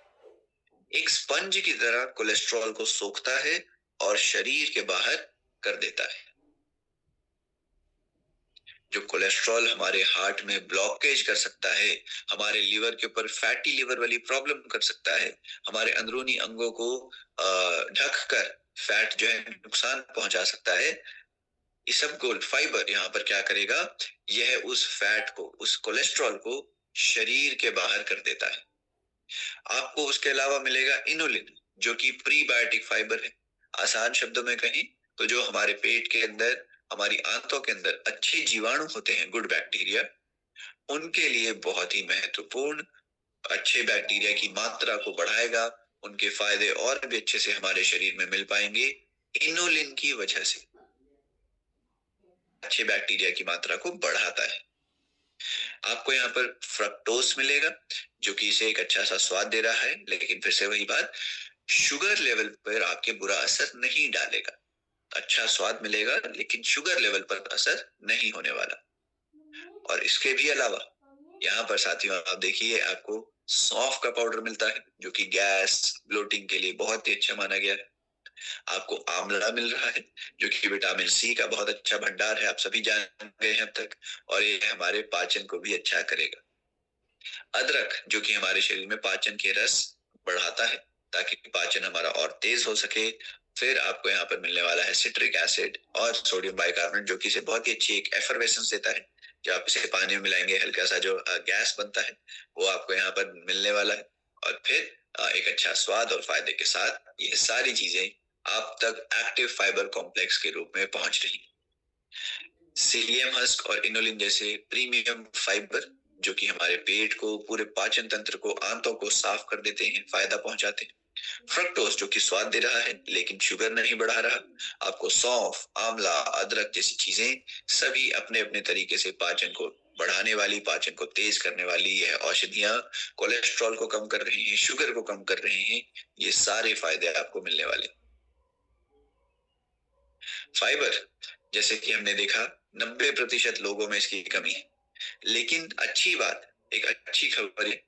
एक स्पंज की तरह कोलेस्ट्रॉल को सोखता है और शरीर के बाहर कर देता है। जो कोलेस्ट्रॉल हमारे हार्ट में ब्लॉकेज कर सकता है, हमारे लिवर के ऊपर फैटी लिवर वाली प्रॉब्लम कर सकता है, हमारे अंदरूनी अंगों को ढक कर फैट जो है नुकसान पहुंचा सकता है, इसबगोल फाइबर यहाँ पर क्या करेगा, यह उस फैट को, उस कोलेस्ट्रॉल को शरीर के बाहर कर देता है। आपको उसके अलावा मिलेगा इनुलिन, जो कि प्रीबायोटिक फाइबर है। आसान शब्दों में कहें तो जो हमारे पेट के अंदर, हमारी आंतों के अंदर अच्छे जीवाणु होते हैं, गुड बैक्टीरिया, उनके लिए बहुत ही महत्वपूर्ण, अच्छे बैक्टीरिया की मात्रा को बढ़ाएगा। उनके फायदे और भी अच्छे से हमारे शरीर में मिल पाएंगे इनुलिन की वजह से। अच्छे बैक्टीरिया की मात्रा को बढ़ाता है। आपको यहाँ पर फ्रक्टोज मिलेगा, जो कि इसे एक अच्छा सा स्वाद दे रहा है, लेकिन फिर से वही बात, शुगर लेवल पर आपके बुरा असर नहीं डालेगा। अच्छा स्वाद मिलेगा लेकिन शुगर लेवल पर असर नहीं होने वाला। और इसके भी अलावा यहाँ पर साथियों आप देखिए, आपको सौंफ का पाउडर मिलता है, जो कि गैस, ब्लोटिंग के लिए बहुत ही अच्छा माना गया है। आपको आंवला मिल रहा है, जो कि विटामिन सी का बहुत अच्छा भंडार है, आप सभी जान गए हैं अब तक, और ये हमारे पाचन को भी अच्छा करेगा। अदरक, जो कि हमारे शरीर में पाचन के रस बढ़ाता है, ताकि पाचन हमारा और तेज हो सके। फिर आपको यहाँ पर मिलने वाला है सिट्रिक एसिड और सोडियम बाइकार्बोनेट, जो कि इसे बहुत ही अच्छी एक एफरवेसेंस देता है। जब आप इसे पानी में मिलाएंगे, हल्का सा जो गैस बनता है वो आपको यहाँ पर मिलने वाला है। और फिर एक अच्छा स्वाद और फायदे के साथ ये सारी चीजें आप तक एक्टिव फाइबर कॉम्प्लेक्स के रूप में पहुंच रही। सीलियम हस्क और इनुलिन जैसे प्रीमियम फाइबर, जो कि हमारे पेट को, पूरे पाचन तंत्र को, आंतों को साफ कर देते हैं, फायदा पहुंचाते हैं। फ्रक्टोज, जो कि स्वाद दे रहा है लेकिन शुगर नहीं बढ़ा रहा। आपको सौंफ, आंवला, अदरक जैसी चीजें सभी अपने अपने तरीके से पाचन को बढ़ाने वाली, पाचन को तेज करने वाली यह औषधियां कोलेस्ट्रॉल को कम कर रही हैं, शुगर को कम कर रही हैं। ये सारे फायदे आपको मिलने वाले। फाइबर, जैसे कि हमने देखा 90% लोगों में इसकी कमी है, लेकिन अच्छी बात, एक अच्छी खबर है,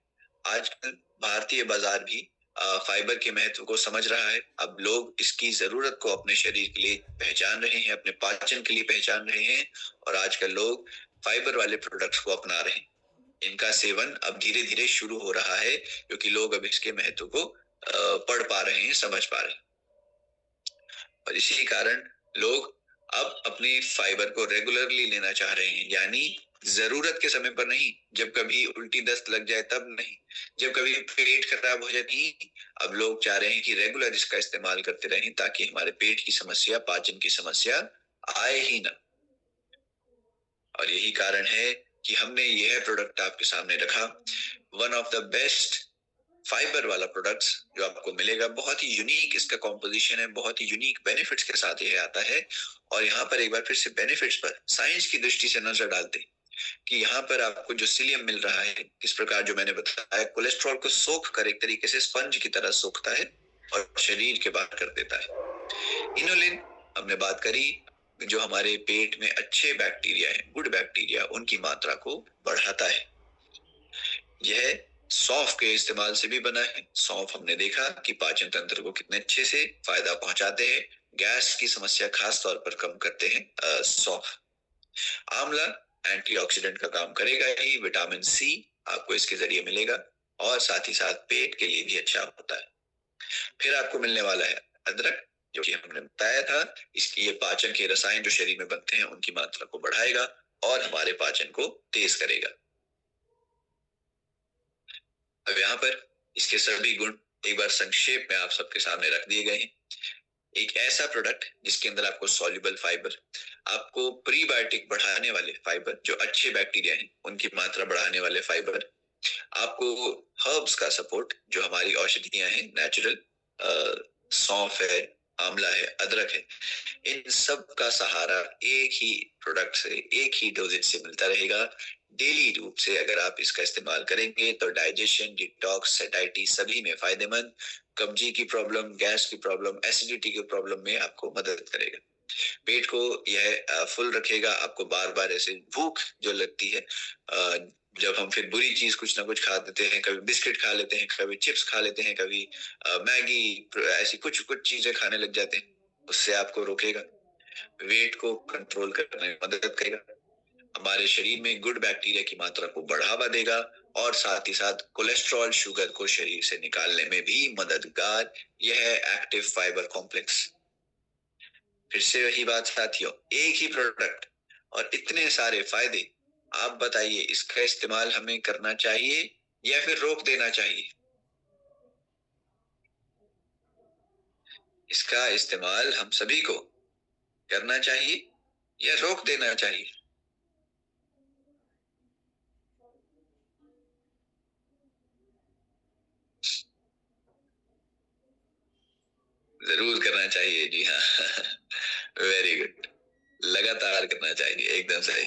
आजकल भारतीय बाजार भी फाइबर के महत्व को समझ रहा है। अब लोग इसकी जरूरत को अपने शरीर के लिए पहचान रहे हैं, अपने पाचन के लिए पहचान रहे हैं, और आजकल लोग फाइबर वाले प्रोडक्ट्स को अपना रहे हैं। इनका सेवन अब धीरे धीरे शुरू हो रहा है, क्योंकि लोग अब इसके महत्व को पढ़ पा रहे हैं, समझ पा रहे हैं, और इसी कारण लोग अब अपनी फाइबर को रेगुलरली लेना चाह रहे हैं। यानी जरूरत के समय पर नहीं, जब कभी उल्टी दस्त लग जाए तब नहीं, जब कभी पेट खराब हो जाए नहीं, अब लोग चाह रहे हैं कि रेगुलर इसका इस्तेमाल करते रहें, ताकि हमारे पेट की समस्या, पाचन की समस्या आए ही ना। और यही कारण है कि हमने यह प्रोडक्ट आपके सामने रखा, one of the best fibre वाला प्रोडक्ट्स जो आपको मिलेगा। बहुत ही यूनिक इसका कॉम्पोजिशन है, बहुत ही यूनिक बेनिफिट्स के साथ ये आता है। और यहाँ पर एक बार फिर से बेनिफिट्स पर साइंस की दृष्टि से नजर डालते हैं कि यहाँ पर आपको जो सीलियम मिल रहा है, किस प्रकार, जो मैंने बताया, कोलेस्ट्रॉल को सोख कर एक तरीके से स्पंज की तरह सोखता है और शरीर के बाहर कर देता है। इनुलिन हमने बात करी, जो हमारे पेट में अच्छे बैक्टीरिया है, गुड बैक्टीरिया, उनकी मात्रा को बढ़ाता है। यह सौंफ के इस्तेमाल से भी बना है। सौंफ हमने देखा कि पाचन तंत्र को कितने अच्छे से फायदा पहुंचाते हैं, गैस की समस्या खास तौर पर कम करते हैं सौंफ। आंवला एंटीऑक्सीडेंट का काम करेगा ही, विटामिन सी आपको इसके जरिए मिलेगा, और साथ ही साथ पेट के लिए भी अच्छा होता है। फिर आपको मिलने वाला है अदरक, जो कि हमने बताया था, इसकी ये पाचन के रसायन जो शरीर में बनते हैं उनकी मात्रा को बढ़ाएगा और हमारे पाचन को तेज करेगा। अब यहाँ पर इसके सभी गुण एक बार संक्षेप में आप सबके सामने रख दिए गए हैं। एक ऐसा प्रोडक्ट जिसके अंदर आपको सॉल्युबल फाइबर, आपको प्रीबायोटिक बढ़ाने वाले फाइबर, जो अच्छे बैक्टीरिया हैं उनकी मात्रा बढ़ाने वाले फाइबर, आपको हर्ब्स का सपोर्ट, जो हमारी औषधियां हैं नेचुरल, सौंफ है, आंवला है, अदरक है, इन सब का सहारा एक ही प्रोडक्ट से, एक ही डोजेज से मिलता रहेगा। डेली रूप से अगर आप इसका इस्तेमाल करेंगे तो डाइजेशन, डिटॉक्स, सेटाइटी सभी में फायदेमंद, कब्जी की प्रॉब्लम, गैस की प्रॉब्लम, एसिडिटी की प्रॉब्लम में आपको मदद करेगा। पेट को यह फुल रखेगा। आपको बार बार ऐसे भूख जो लगती है, जब हम फिर बुरी चीज कुछ ना कुछ खा देते हैं, कभी बिस्किट खा लेते हैं, कभी चिप्स खा लेते हैं, कभी मैगी, ऐसी कुछ कुछ चीजें खाने लग जाते हैं, उससे आपको रोकेगा। वेट को कंट्रोल करने में मदद करेगा। हमारे शरीर में गुड बैक्टीरिया की मात्रा को बढ़ावा देगा और साथ ही साथ कोलेस्ट्रॉल, शुगर को शरीर से निकालने में भी मददगार यह है एक्टिव फाइबर कॉम्प्लेक्स। फिर से वही बात साथियों, एक ही प्रोडक्ट और इतने सारे फायदे। आप बताइए, इसका इस्तेमाल हमें करना चाहिए या फिर रोक देना चाहिए? इसका इस्तेमाल हम सभी को करना चाहिए या रोक देना चाहिए? जरूर करना चाहिए, जी हाँ। वेरी गुड, लगातार करना चाहिए, एकदम सही।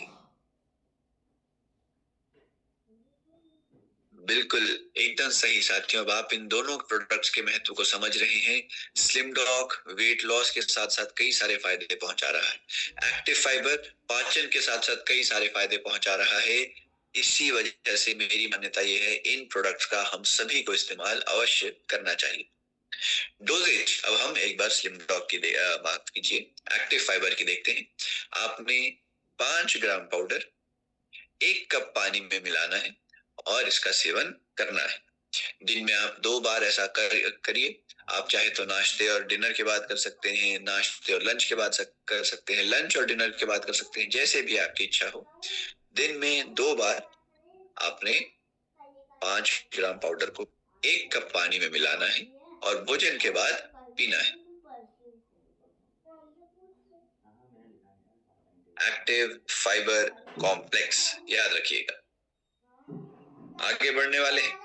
बिल्कुल, एकदम सही साथियों। अब आप इन दोनों प्रोडक्ट्स के महत्व को समझ रहे हैं। स्लिम डॉग वेट लॉस के साथ साथ कई सारे फायदे पहुंचा रहा है। एक्टिव फाइबर पाचन के साथ साथ कई सारे फायदे पहुंचा रहा है। इसी वजह से मेरी मान्यता यह है, इन प्रोडक्ट्स का हम सभी को इस्तेमाल अवश्य करना चाहिए। डोजेज, अब हम एक बार स्लिम डॉग की बात कीजिए, एक्टिव फाइबर की देखते हैं। आपने 5 ग्राम पाउडर 1 कप पानी में मिलाना है और इसका सेवन करना है। दिन में आप 2 बार ऐसा करिए। आप चाहे तो नाश्ते और डिनर के बाद कर सकते हैं, नाश्ते और लंच के बाद कर सकते हैं, लंच और डिनर के बाद कर सकते हैं, जैसे भी आपकी इच्छा हो। दिन में 2 बार आपने 5 ग्राम पाउडर को 1 कप पानी में मिलाना है और भोजन के बाद पीना है। एक्टिव फाइबर कॉम्प्लेक्स, याद रखिएगा। आगे बढ़ने वाले हैं।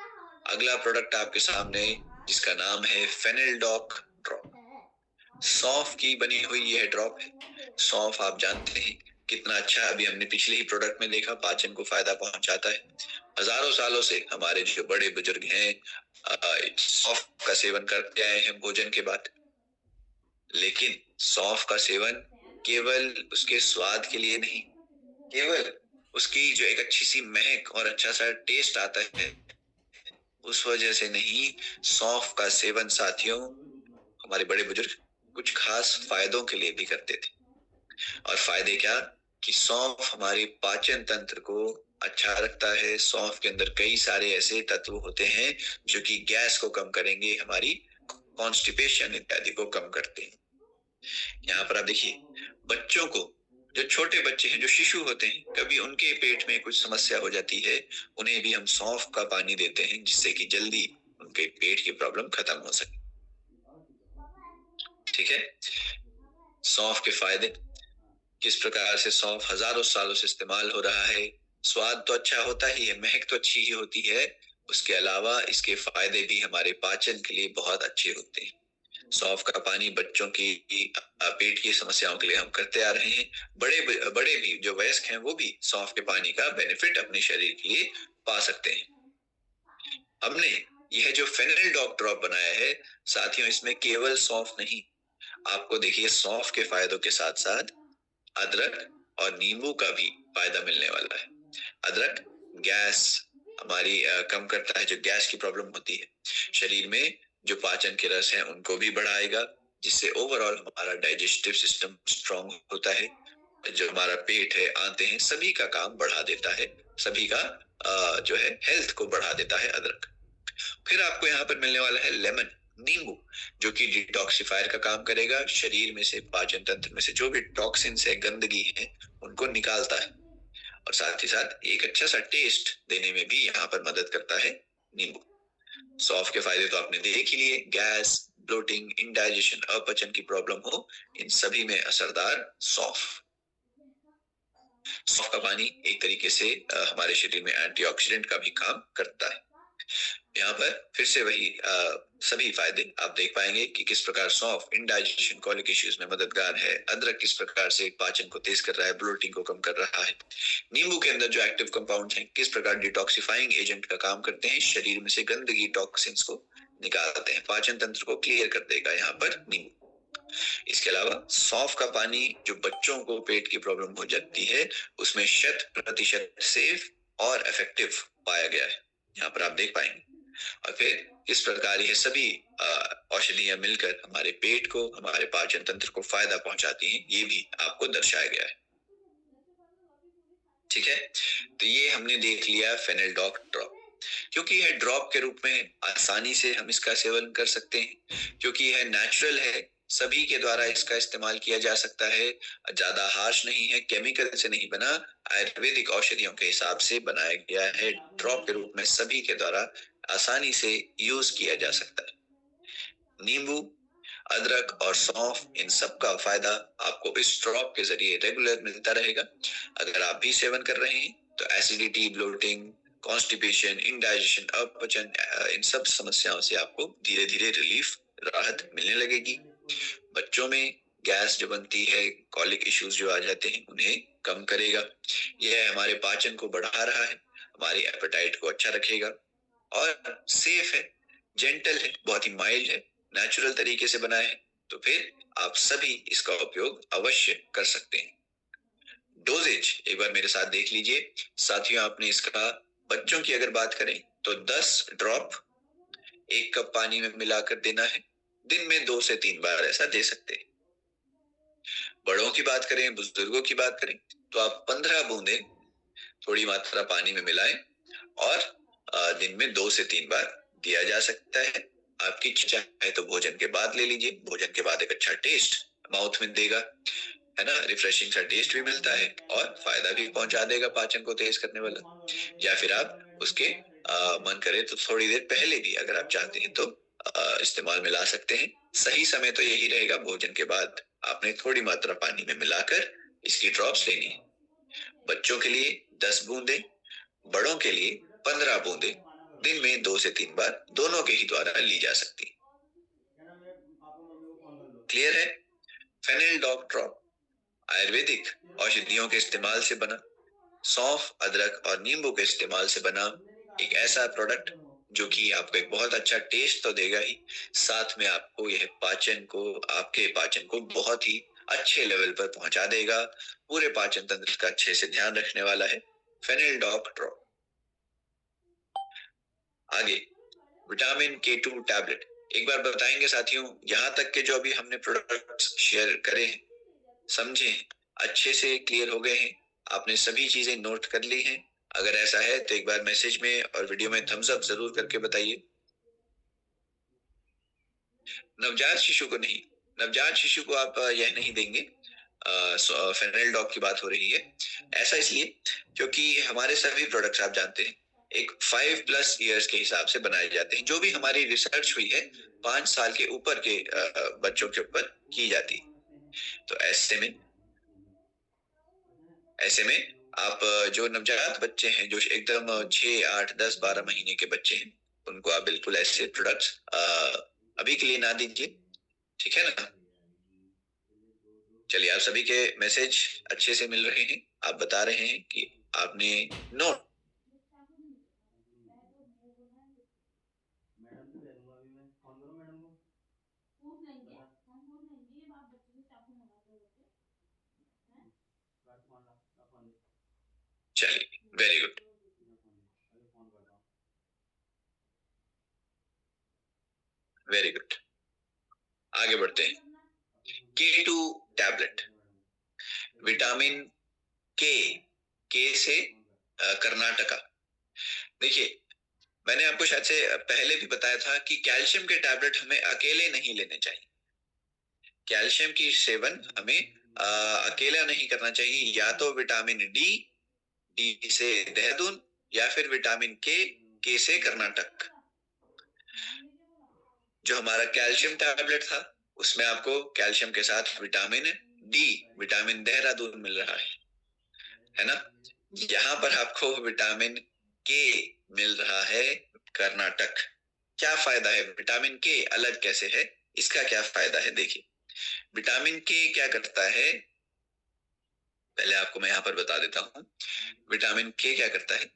अगला प्रोडक्ट आपके सामने, जिसका नाम है फेनेलडॉक ड्रॉप। सौंफ की बनी हुई यह ड्रॉप है। सौंफ आप जानते हैं कितना अच्छा, अभी हमने पिछले ही प्रोडक्ट में देखा, पाचन को फायदा पहुंचाता है। हजारों सालों से हमारे जो बड़े बुजुर्ग हैं सौंफ का सेवन करते आए हैं भोजन के बाद। लेकिन सौंफ का सेवन केवल उसके स्वाद के लिए नहीं, केवल उसकी जो एक अच्छी सी महक और अच्छा सा टेस्ट आता है उस वजह से नहीं, सौंफ का सेवन साथियों हमारे बड़े बुजुर्ग कुछ खास फायदों के लिए भी करते थे। और फायदे क्या, कि सौंफ हमारे पाचन तंत्र को अच्छा रखता है। सौंफ के अंदर कई सारे ऐसे तत्व होते हैं जो कि गैस को कम करेंगे, हमारी कॉन्स्टिपेशन इत्यादि को कम करते हैं। यहाँ पर आप देखिए, बच्चों को, जो छोटे बच्चे हैं, जो शिशु होते हैं, कभी उनके पेट में कुछ समस्या हो जाती है, उन्हें भी हम सौंफ का पानी देते हैं जिससे कि जल्दी उनके पेट की प्रॉब्लम खत्म हो सके। ठीक है, सौंफ के फायदे, किस प्रकार से सौंफ हजारों सालों से इस्तेमाल हो रहा है। स्वाद तो अच्छा होता ही है, महक तो अच्छी ही होती है, उसके अलावा इसके फायदे भी हमारे पाचन के लिए बहुत अच्छे होते हैं। सौंफ का पानी बच्चों की पेट की समस्याओं के लिए हम करते आ रहे हैं। बड़े बड़े भी जो वयस्क हैं वो भी सौंफ के पानी का बेनिफिट अपने शरीर के लिए पा सकते हैं। हमने यह जो फेनेलडॉक ड्रॉप बनाया है साथियों, इसमें केवल सौंफ नहीं, आपको देखिए सौंफ के फायदों के साथ साथ अदरक और नींबू का भी फायदा मिलने वाला है। अदरक गैस हमारी कम करता है, जो गैस की प्रॉब्लम होती है शरीर में, जो पाचन के रस हैं उनको भी बढ़ाएगा, जिससे ओवरऑल हमारा डाइजेस्टिव सिस्टम स्ट्रांग होता है। जो हमारा पेट है, आंतें हैं, सभी का काम बढ़ा देता है, सभी का जो है हेल्थ को बढ़ा देता है अदरक। फिर आपको यहाँ पर मिलने वाला है लेमन, नींबू, जो कि डिटॉक्सिफायर का काम करेगा। शरीर में से, पाचन तंत्र में से जो भी टॉक्सिन्स है, गंदगी है, उनको निकालता है और साथ ही साथ एक अच्छा सा टेस्ट देने में भी यहाँ पर मदद करता है नींबू। सौंफ के फायदे तो आपने देख ही लिए, गैस, ब्लोटिंग, इंडाइजेशन, अपचन की प्रॉब्लम हो, इन सभी में असरदार सौंफ। सौंफ का पानी एक तरीके से हमारे शरीर में एंटीऑक्सीडेंट का भी काम करता है। यहाँ पर फिर से वही सभी फायदे आप देख पाएंगे कि किस प्रकार सौंफ इंडाइजेशन, कॉलिक इश्यूज में मददगार है। अदरक किस प्रकार से पाचन को तेज कर रहा है, ब्लोटिंग को कम कर रहा है। नींबू के अंदर जो एक्टिव कंपाउंड हैं किस प्रकार डिटॉक्सिफाइंग एजेंट का काम करते हैं, शरीर में से गंदगी, टॉक्सिन्स को निकालते हैं, पाचन तंत्र को क्लियर कर देगा यहाँ पर नींबू। इसके अलावा सौंफ का पानी जो बच्चों को पेट की प्रॉब्लम हो जाती है उसमें 100% सेफ और इफेक्टिव पाया गया है, यहाँ पर आप देख पाएंगे। और फिर किस प्रकार ये सभी औषधियां मिलकर हमारे पेट को, हमारे पाचन तंत्र को फायदा पहुंचाती हैं, ये भी आपको दर्शाया गया है। ठीक है, तो ये हमने देख लिया फेनेलडॉक ड्रॉप। क्योंकि यह ड्रॉप के रूप में आसानी से हम इसका सेवन कर सकते हैं, क्योंकि यह नेचुरल है, सभी के द्वारा इसका इस्तेमाल किया जा सकता है, ज्यादा हार्श नहीं है, केमिकल से नहीं बना, आयुर्वेदिक औषधियों के हिसाब से बनाया गया है, ड्रॉप के रूप में सभी के द्वारा आसानी से यूज किया जा सकता है। नींबू, अदरक और सौंफ, इन सब का फायदा आपको इस ड्रॉप के जरिए रेगुलर मिलता रहेगा। अगर आप भी सेवन कर रहे हैं तो एसिडिटी, ब्लोटिंग, कॉन्स्टिपेशन, इंडाइजेशन, अपचन, इन सब समस्याओं से आपको धीरे धीरे रिलीफ, राहत मिलने लगेगी। बच्चों में गैस जो बनती है, कॉलिक इश्यूज जो आ जाते हैं, उन्हें कम करेगा। यह हमारे पाचन को बढ़ा रहा है, हमारी एपेटाइट को अच्छा रखेगा और सेफ है, जेंटल है, बहुत ही माइल्ड है, नेचुरल तरीके से बनाया है। तो फिर आप सभी इसका उपयोग अवश्य कर सकते हैं। डोजेज एक बार मेरे साथ देख लीजिए साथियों। आपने इसका, बच्चों की अगर बात करें तो 10 ड्रॉप 1 कप पानी में मिलाकर देना है, दिन में 2 से 3 बार ऐसा दे सकते हैं। बड़ों की बात करें, बुजुर्गों की बात करें तो आप 15 बूंदे थोड़ी मात्रा पानी में मिलाएं और दिन में 2 से 3 बार दिया जा सकता है। आपकी इच्छा है तो भोजन के बाद ले लीजिए, भोजन के बाद एक अच्छा टेस्ट माउथ में देगा, है ना, रिफ्रेशिंग सा टेस्ट भी मिलता है और फायदा भी पहुंचा देगा पाचन को तेज करने वाला। या फिर आप उसके मन करे तो थोड़ी देर पहले भी अगर आप चाहते हैं तो इस्तेमाल में ला सकते हैं। सही समय तो यही रहेगा, भोजन के बाद आपने थोड़ी मात्रा पानी में मिलाकर इसकी ड्रॉप्स लेनी है। बच्चों के लिए 10 बूंदे, बड़ों के लिए 15 बूंदे दिन में 2 से 3 बार दोनों के ही द्वारा ली जा सकती है। क्लियर है? फेनेलडॉक ड्रॉप आयुर्वेदिक औषधियों के इस्तेमाल से बना, सौंफ, अदरक और नींबू के इस्तेमाल से बना एक ऐसा प्रोडक्ट जो कि आपको एक बहुत अच्छा टेस्ट तो देगा ही, साथ में आपको यह पाचन को, आपके पाचन को बहुत ही अच्छे लेवल पर पहुंचा देगा, पूरे पाचन तंत्र का अच्छे से ध्यान रखने वाला है फेनेलडॉक ड्रॉप। आगे विटामिन K2 टैबलेट एक बार बताएंगे साथियों। यहाँ तक के जो अभी हमने प्रोडक्ट्स शेयर करे हैं, समझे, अच्छे से क्लियर हो गए हैं, आपने सभी चीजें नोट कर ली हैं? अगर ऐसा है तो एक बार मैसेज में और वीडियो में थम्स अप जरूर करके बताइए। नवजात शिशु को नहीं, नवजात शिशु को आप यह नहीं देंगे, फेनेलडॉक की बात हो रही है। ऐसा इसलिए क्योंकि हमारे सभी प्रोडक्ट्स आप जानते हैं एक 5+ इयर्स के हिसाब से बनाए जाते हैं। जो भी हमारी रिसर्च हुई है 5 साल के ऊपर के बच्चों के ऊपर की जाती है। तो ऐसे में आप जो नवजात बच्चे हैं, जो एकदम 6, 8, 10, 12 महीने के बच्चे हैं, उनको आप बिल्कुल ऐसे प्रोडक्ट्स अभी के लिए ना दीजिए, ठीक है ना। चलिए, आप सभी के मैसेज अच्छे से मिल रहे हैं, आप बता रहे हैं कि आपने नोट। चलिए, वेरी गुड, वेरी गुड। आगे बढ़ते हैं। K2 टैबलेट, विटामिन के से कर्नाटका। देखिए, मैंने आपको शायद से पहले भी बताया था कि कैल्शियम के टैबलेट हमें अकेले नहीं लेने चाहिए। कैल्शियम की सेवन हमें अकेला नहीं करना चाहिए, या तो विटामिन डी से देहरादून, या फिर विटामिन के से कर्नाटक। जो हमारा कैल्शियम टैबलेट था उसमें आपको कैल्शियम के साथ विटामिन डी, विटामिन देहरादून मिल रहा है ना। यहाँ पर आपको विटामिन के मिल रहा है कर्नाटक। क्या फायदा है विटामिन के अलग कैसे है, इसका क्या फायदा है देखिए। विटामिन के क्या करता है, पहले आपको मैं यहाँ पर बता देता हूँ। विटामिन के क्या करता है,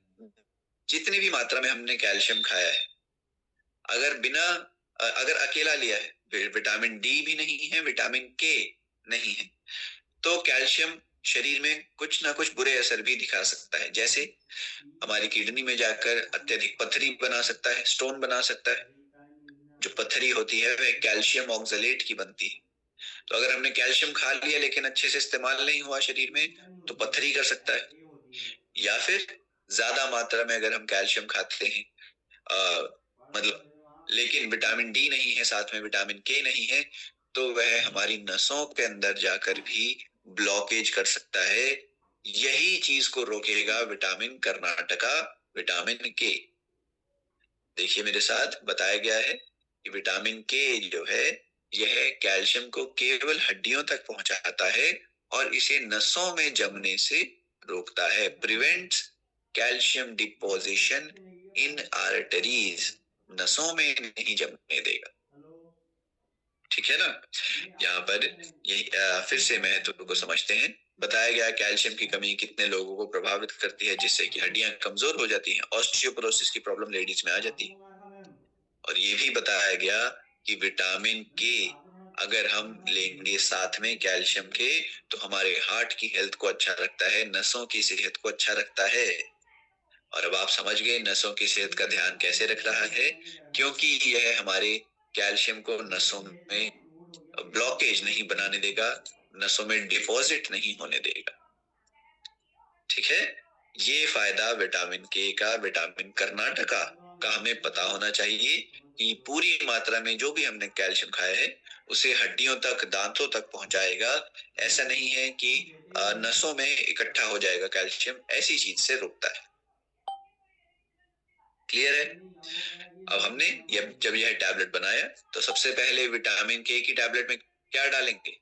जितनी भी मात्रा में हमने कैल्शियम खाया है, अगर अकेला लिया है, विटामिन डी भी नहीं है, विटामिन के नहीं है, तो कैल्शियम शरीर में कुछ ना कुछ बुरे असर भी दिखा सकता है। जैसे हमारी किडनी में जाकर अत्यधिक पथरी बना सकता है, स्टोन बना सकता है। जो पथरी होती है वह कैल्शियम ऑक्सलेट की बनती है। तो अगर हमने कैल्शियम खा लिया लेकिन अच्छे से इस्तेमाल नहीं हुआ शरीर में, तो पथरी कर सकता है। या फिर ज्यादा मात्रा में अगर हम कैल्शियम खाते हैं, मतलब लेकिन विटामिन डी नहीं है, साथ में विटामिन के नहीं है, तो वह हमारी नसों के अंदर जाकर भी ब्लॉकेज कर सकता है। यही चीज को रोकेगा विटामिन कर्नाटका, विटामिन के। देखिए मेरे साथ बताया गया है कि विटामिन के जो है यह कैल्शियम को केवल हड्डियों तक पहुंचाता है और इसे नसों में जमने से रोकता है। Prevents calcium deposition in arteries, नसों में नहीं जमने देगा। ठीक है ना। यहाँ पर यही फिर से महत्व को समझते हैं। बताया गया कैल्शियम की कमी कितने लोगों को प्रभावित करती है, जिससे कि हड्डियां कमजोर हो जाती हैं, ऑस्टियोपोरोसिस की प्रॉब्लम लेडीज में आ जाती है। और ये भी बताया गया कि विटामिन के अगर हम लेंगे साथ में कैल्शियम के, तो हमारे हार्ट की हेल्थ को अच्छा रखता है, नसों की सेहत को अच्छा रखता है। और अब आप समझ गए नसों की सेहत का ध्यान कैसे रख रहा है, क्योंकि यह हमारे कैल्शियम को नसों में ब्लॉकेज नहीं बनाने देगा, नसों में डिपॉजिट नहीं होने देगा। ठीक है, ये फायदा विटामिन के का, विटामिन कर्नाटका का हमें पता होना चाहिए कि पूरी मात्रा में जो भी हमने कैल्शियम खाया है उसे हड्डियों तक, दांतों तक पहुंचाएगा। ऐसा नहीं है कि नसों में इकट्ठा हो जाएगा कैल्शियम, ऐसी चीज से रोकता है। क्लियर है। अब हमने जब यह टैबलेट बनाया तो सबसे पहले विटामिन के की टैबलेट में क्या डालेंगे?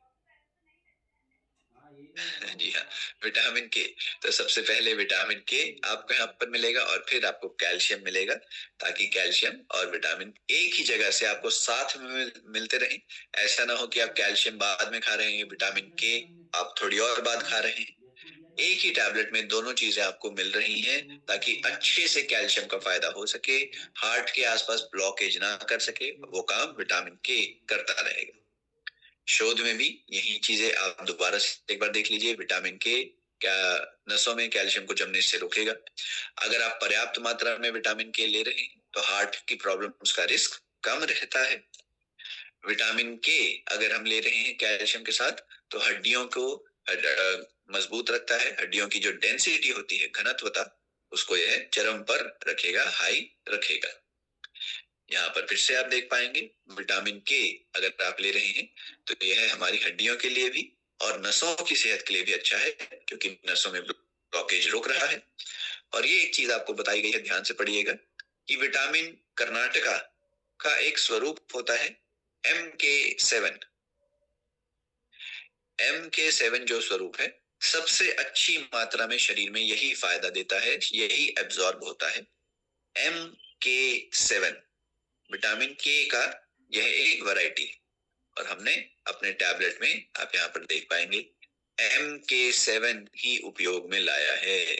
जी हाँ, विटामिन के। तो सबसे पहले विटामिन के आपको यहाँ पर मिलेगा और फिर आपको कैल्शियम मिलेगा, ताकि कैल्शियम और विटामिन एक ही जगह से आपको साथ में मिलते रहें। ऐसा ना हो कि आप कैल्शियम बाद में खा रहे हैं, विटामिन के आप थोड़ी और बाद खा रहे हैं। एक ही टैबलेट में दोनों चीजें आपको मिल रही हैं, ताकि अच्छे से कैल्शियम का फायदा हो सके, हार्ट के आसपास ब्लॉकेज ना कर सके, वो काम विटामिन के करता रहेगा। शोध में भी यही चीजें आप दोबारा से एक बार देख लीजिए। विटामिन के क्या नसों में कैल्शियम को जमने से रोकेगा। अगर आप पर्याप्त मात्रा में विटामिन के ले रहे हैं तो हार्ट की प्रॉब्लम्स का रिस्क कम रहता है। विटामिन के अगर हम ले रहे हैं कैल्शियम के साथ, तो हड्डियों को मजबूत रखता है। हड्डियों की जो डेंसिटी होती है, घनत्वता, उसको यह चरम पर रखेगा, हाई रखेगा। यहाँ पर फिर से आप देख पाएंगे विटामिन के अगर आप ले रहे हैं तो यह हमारी हड्डियों के लिए भी और नसों की सेहत के लिए भी अच्छा है, क्योंकि नसों में ब्लॉकेज रोक रहा है। और ये एक चीज आपको बताई गई है, ध्यान से पढ़िएगा, कि विटामिन कर्नाटका का एक स्वरूप होता है MK7। MK7 जो स्वरूप है, सबसे अच्छी मात्रा में शरीर में यही फायदा देता है, यही एब्जॉर्ब होता है। MK7 विटामिन के का यह एक वैरायटी, और हमने अपने टैबलेट में आप यहाँ पर देख पाएंगे MK7 ही उपयोग में लाया है।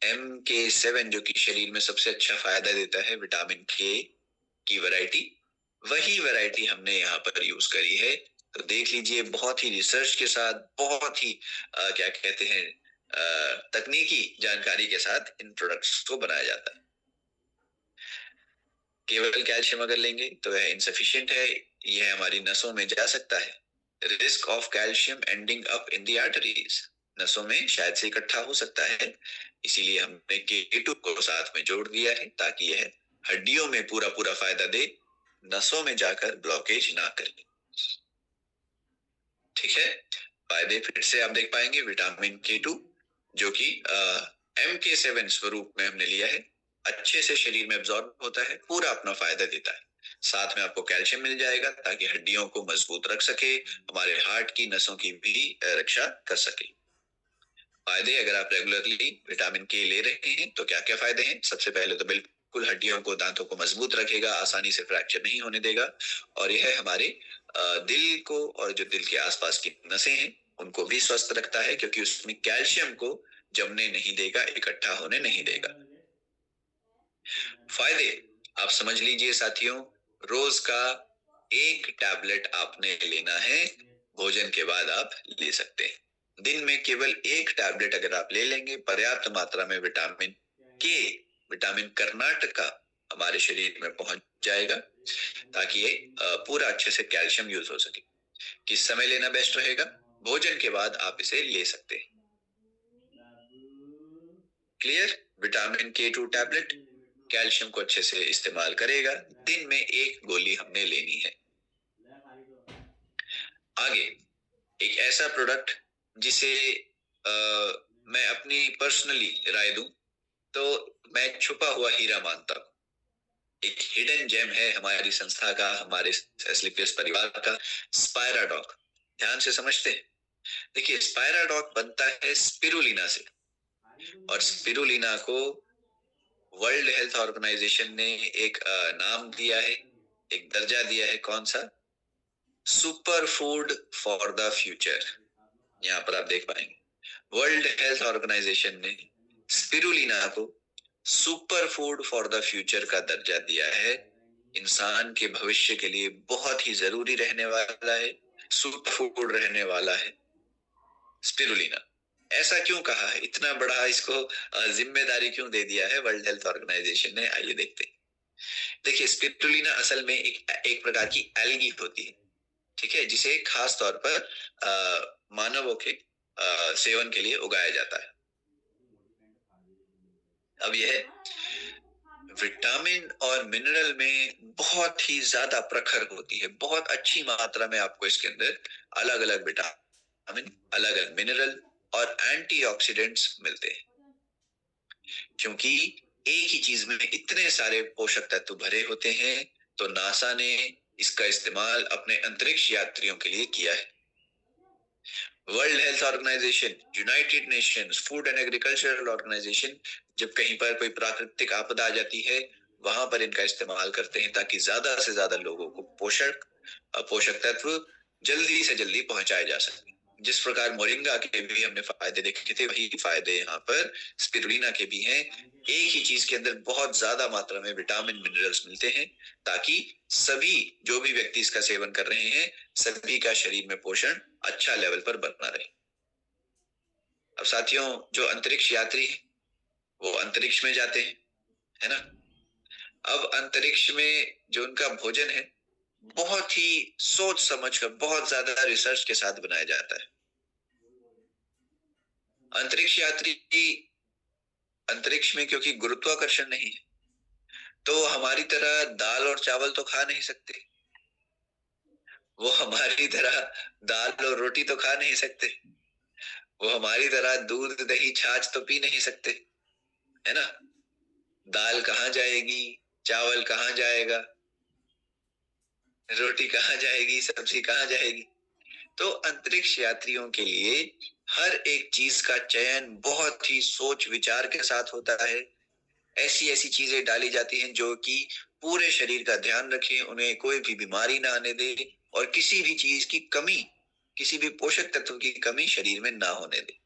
MK7 जो कि शरीर में सबसे अच्छा फायदा देता है, विटामिन के की वैरायटी, वही वैरायटी हमने यहाँ पर यूज करी है। तो देख लीजिए, बहुत ही रिसर्च के साथ, बहुत ही क्या कहते हैं, तकनीकी जानकारी के साथ इन प्रोडक्ट्स को बनाया जाता है। केवल कैल्शियम अगर लेंगे तो यह इनसफिशिएंट है, यह हमारी नसों में जा सकता है। Risk of calcium ending up in the arteries, नसों में शायद से इकट्ठा हो सकता है, इसीलिए हमने K2 को साथ में जोड़ दिया है, ताकि यह हड्डियों में पूरा पूरा फायदा दे, नसों में जाकर ब्लॉकेज ना करे। ठीक है, फायदे फिर से आप देख पाएंगे। विटामिन K2 जो कि MK7 स्वरूप में हमने लिया है, अच्छे से शरीर में एब्जॉर्ब होता है, पूरा अपना फायदा देता है। साथ में आपको कैल्शियम मिल जाएगा ताकि हड्डियों को मजबूत रख सके, हमारे हार्ट की नसों की भी रक्षा कर सके। फायदे, अगर आप रेगुलरली विटामिन के ले रहे हैं तो क्या क्या फायदे हैं? सबसे पहले तो बिल्कुल हड्डियों को, दांतों को मजबूत रखेगा, आसानी से फ्रैक्चर नहीं होने देगा। और यह हमारे दिल को और जो दिल के आसपास की नसें हैं उनको भी स्वस्थ रखता है, क्योंकि उसमें कैल्शियम को जमने नहीं देगा, इकट्ठा होने नहीं देगा। फायदे आप समझ लीजिए साथियों, रोज का एक टैबलेट आपने लेना है, भोजन के बाद आप ले सकते हैं। दिन में केवल एक टैबलेट अगर आप ले लेंगे, पर्याप्त मात्रा में विटामिन के, विटामिन कर्नाटका हमारे शरीर में पहुंच जाएगा, ताकि ये पूरा अच्छे से कैल्शियम यूज हो सके। किस समय लेना बेस्ट रहेगा? भोजन के बाद आप इसे ले सकते हैं। क्लियर? विटामिन के 2 टैबलेट कैल्शियम को अच्छे से इस्तेमाल करेगा, दिन में एक गोली हमने लेनी है। आगे एक ऐसा प्रोडक्ट जिसे मैं अपनी पर्सनली राय दूं तो मैं छुपा हुआ हीरा मानता हूं। एक हिडन जेम है हमारी संस्था का, हमारे एस्क्लेपियस परिवार का, स्पायराडॉक। ध्यान से समझते हैं। देखिए, स्पायराडॉक बनता है स्पिरुलिना से, और स्पिरुलिना को वर्ल्ड हेल्थ ऑर्गेनाइजेशन ने एक नाम दिया है, एक दर्जा दिया है। कौन सा? Super food for the future. यहाँ पर आप देख पाएंगे वर्ल्ड हेल्थ ऑर्गेनाइजेशन ने स्पिरुलिना को super food for the future का दर्जा दिया है। इंसान के भविष्य के लिए बहुत ही जरूरी रहने वाला है, सुपर फूड रहने वाला है स्पिरुलिना। ऐसा क्यों कहा है? इतना बड़ा इसको जिम्मेदारी क्यों दे दिया है वर्ल्ड हेल्थ ऑर्गेनाइजेशन ने? आइए देखते हैं। देखिए, स्पिरुलिना असल में एक प्रकार की एल्गी होती है, ठीक है, जिसे खास तौर पर मानवों के सेवन के लिए उगाया जाता है। अब यह विटामिन और मिनरल में बहुत ही ज्यादा प्रखर होती है, बहुत अच्छी मात्रा में आपको इसके अंदर अलग अलग विटामिन, अलग अलग मिनरल और एंटीऑक्सीडेंट्स मिलते हैं। क्योंकि एक ही चीज में इतने सारे पोषक तत्व भरे होते हैं, तो नासा ने इसका इस्तेमाल अपने अंतरिक्ष यात्रियों के लिए किया है। World Health Organisation, United Nations, Food and Agricultural Organisation जब कहीं पर कोई प्राकृतिक आपदा आ जाती है, वहां पर इनका इस्तेमाल करते हैं ताकि ज्यादा से ज्यादा लोगों को पोषक तत्व जल्दी से जल्दी पहुंचाए जा सके। जिस प्रकार मोरिंगा के भी हमने फायदे देखे थे, वही फायदे यहाँ पर स्पिरुलिना के भी हैं। एक ही चीज के अंदर बहुत ज्यादा मात्रा में विटामिन, मिनरल्स मिलते हैं, ताकि सभी जो भी व्यक्ति इसका सेवन कर रहे हैं, सभी का शरीर में पोषण अच्छा लेवल पर बना रहे। अब साथियों, जो अंतरिक्ष यात्री है वो अंतरिक्ष में जाते हैं, है ना? अब अंतरिक्ष में जो उनका भोजन है, बहुत ही सोच समझ कर, बहुत ज्यादा रिसर्च के साथ बनाया जाता है। अंतरिक्ष यात्री अंतरिक्ष में क्योंकि गुरुत्वाकर्षण नहीं है, तो हमारी तरह दाल और चावल तो खा नहीं सकते, वो हमारी तरह दाल और रोटी तो खा नहीं सकते, वो हमारी तरह दूध, दही, छाछ तो पी नहीं सकते, है ना? दाल कहाँ जाएगी, चावल कहाँ जाएगा, रोटी कहाँ जाएगी, सब्जी कहाँ जाएगी? तो अंतरिक्ष यात्रियों के लिए हर एक चीज का चयन बहुत ही सोच विचार के साथ होता है। ऐसी ऐसी चीजें डाली जाती हैं जो कि पूरे शरीर का ध्यान रखें, उन्हें कोई भी बीमारी ना आने दे, और किसी भी चीज की कमी, किसी भी पोषक तत्व की कमी शरीर में ना होने दे।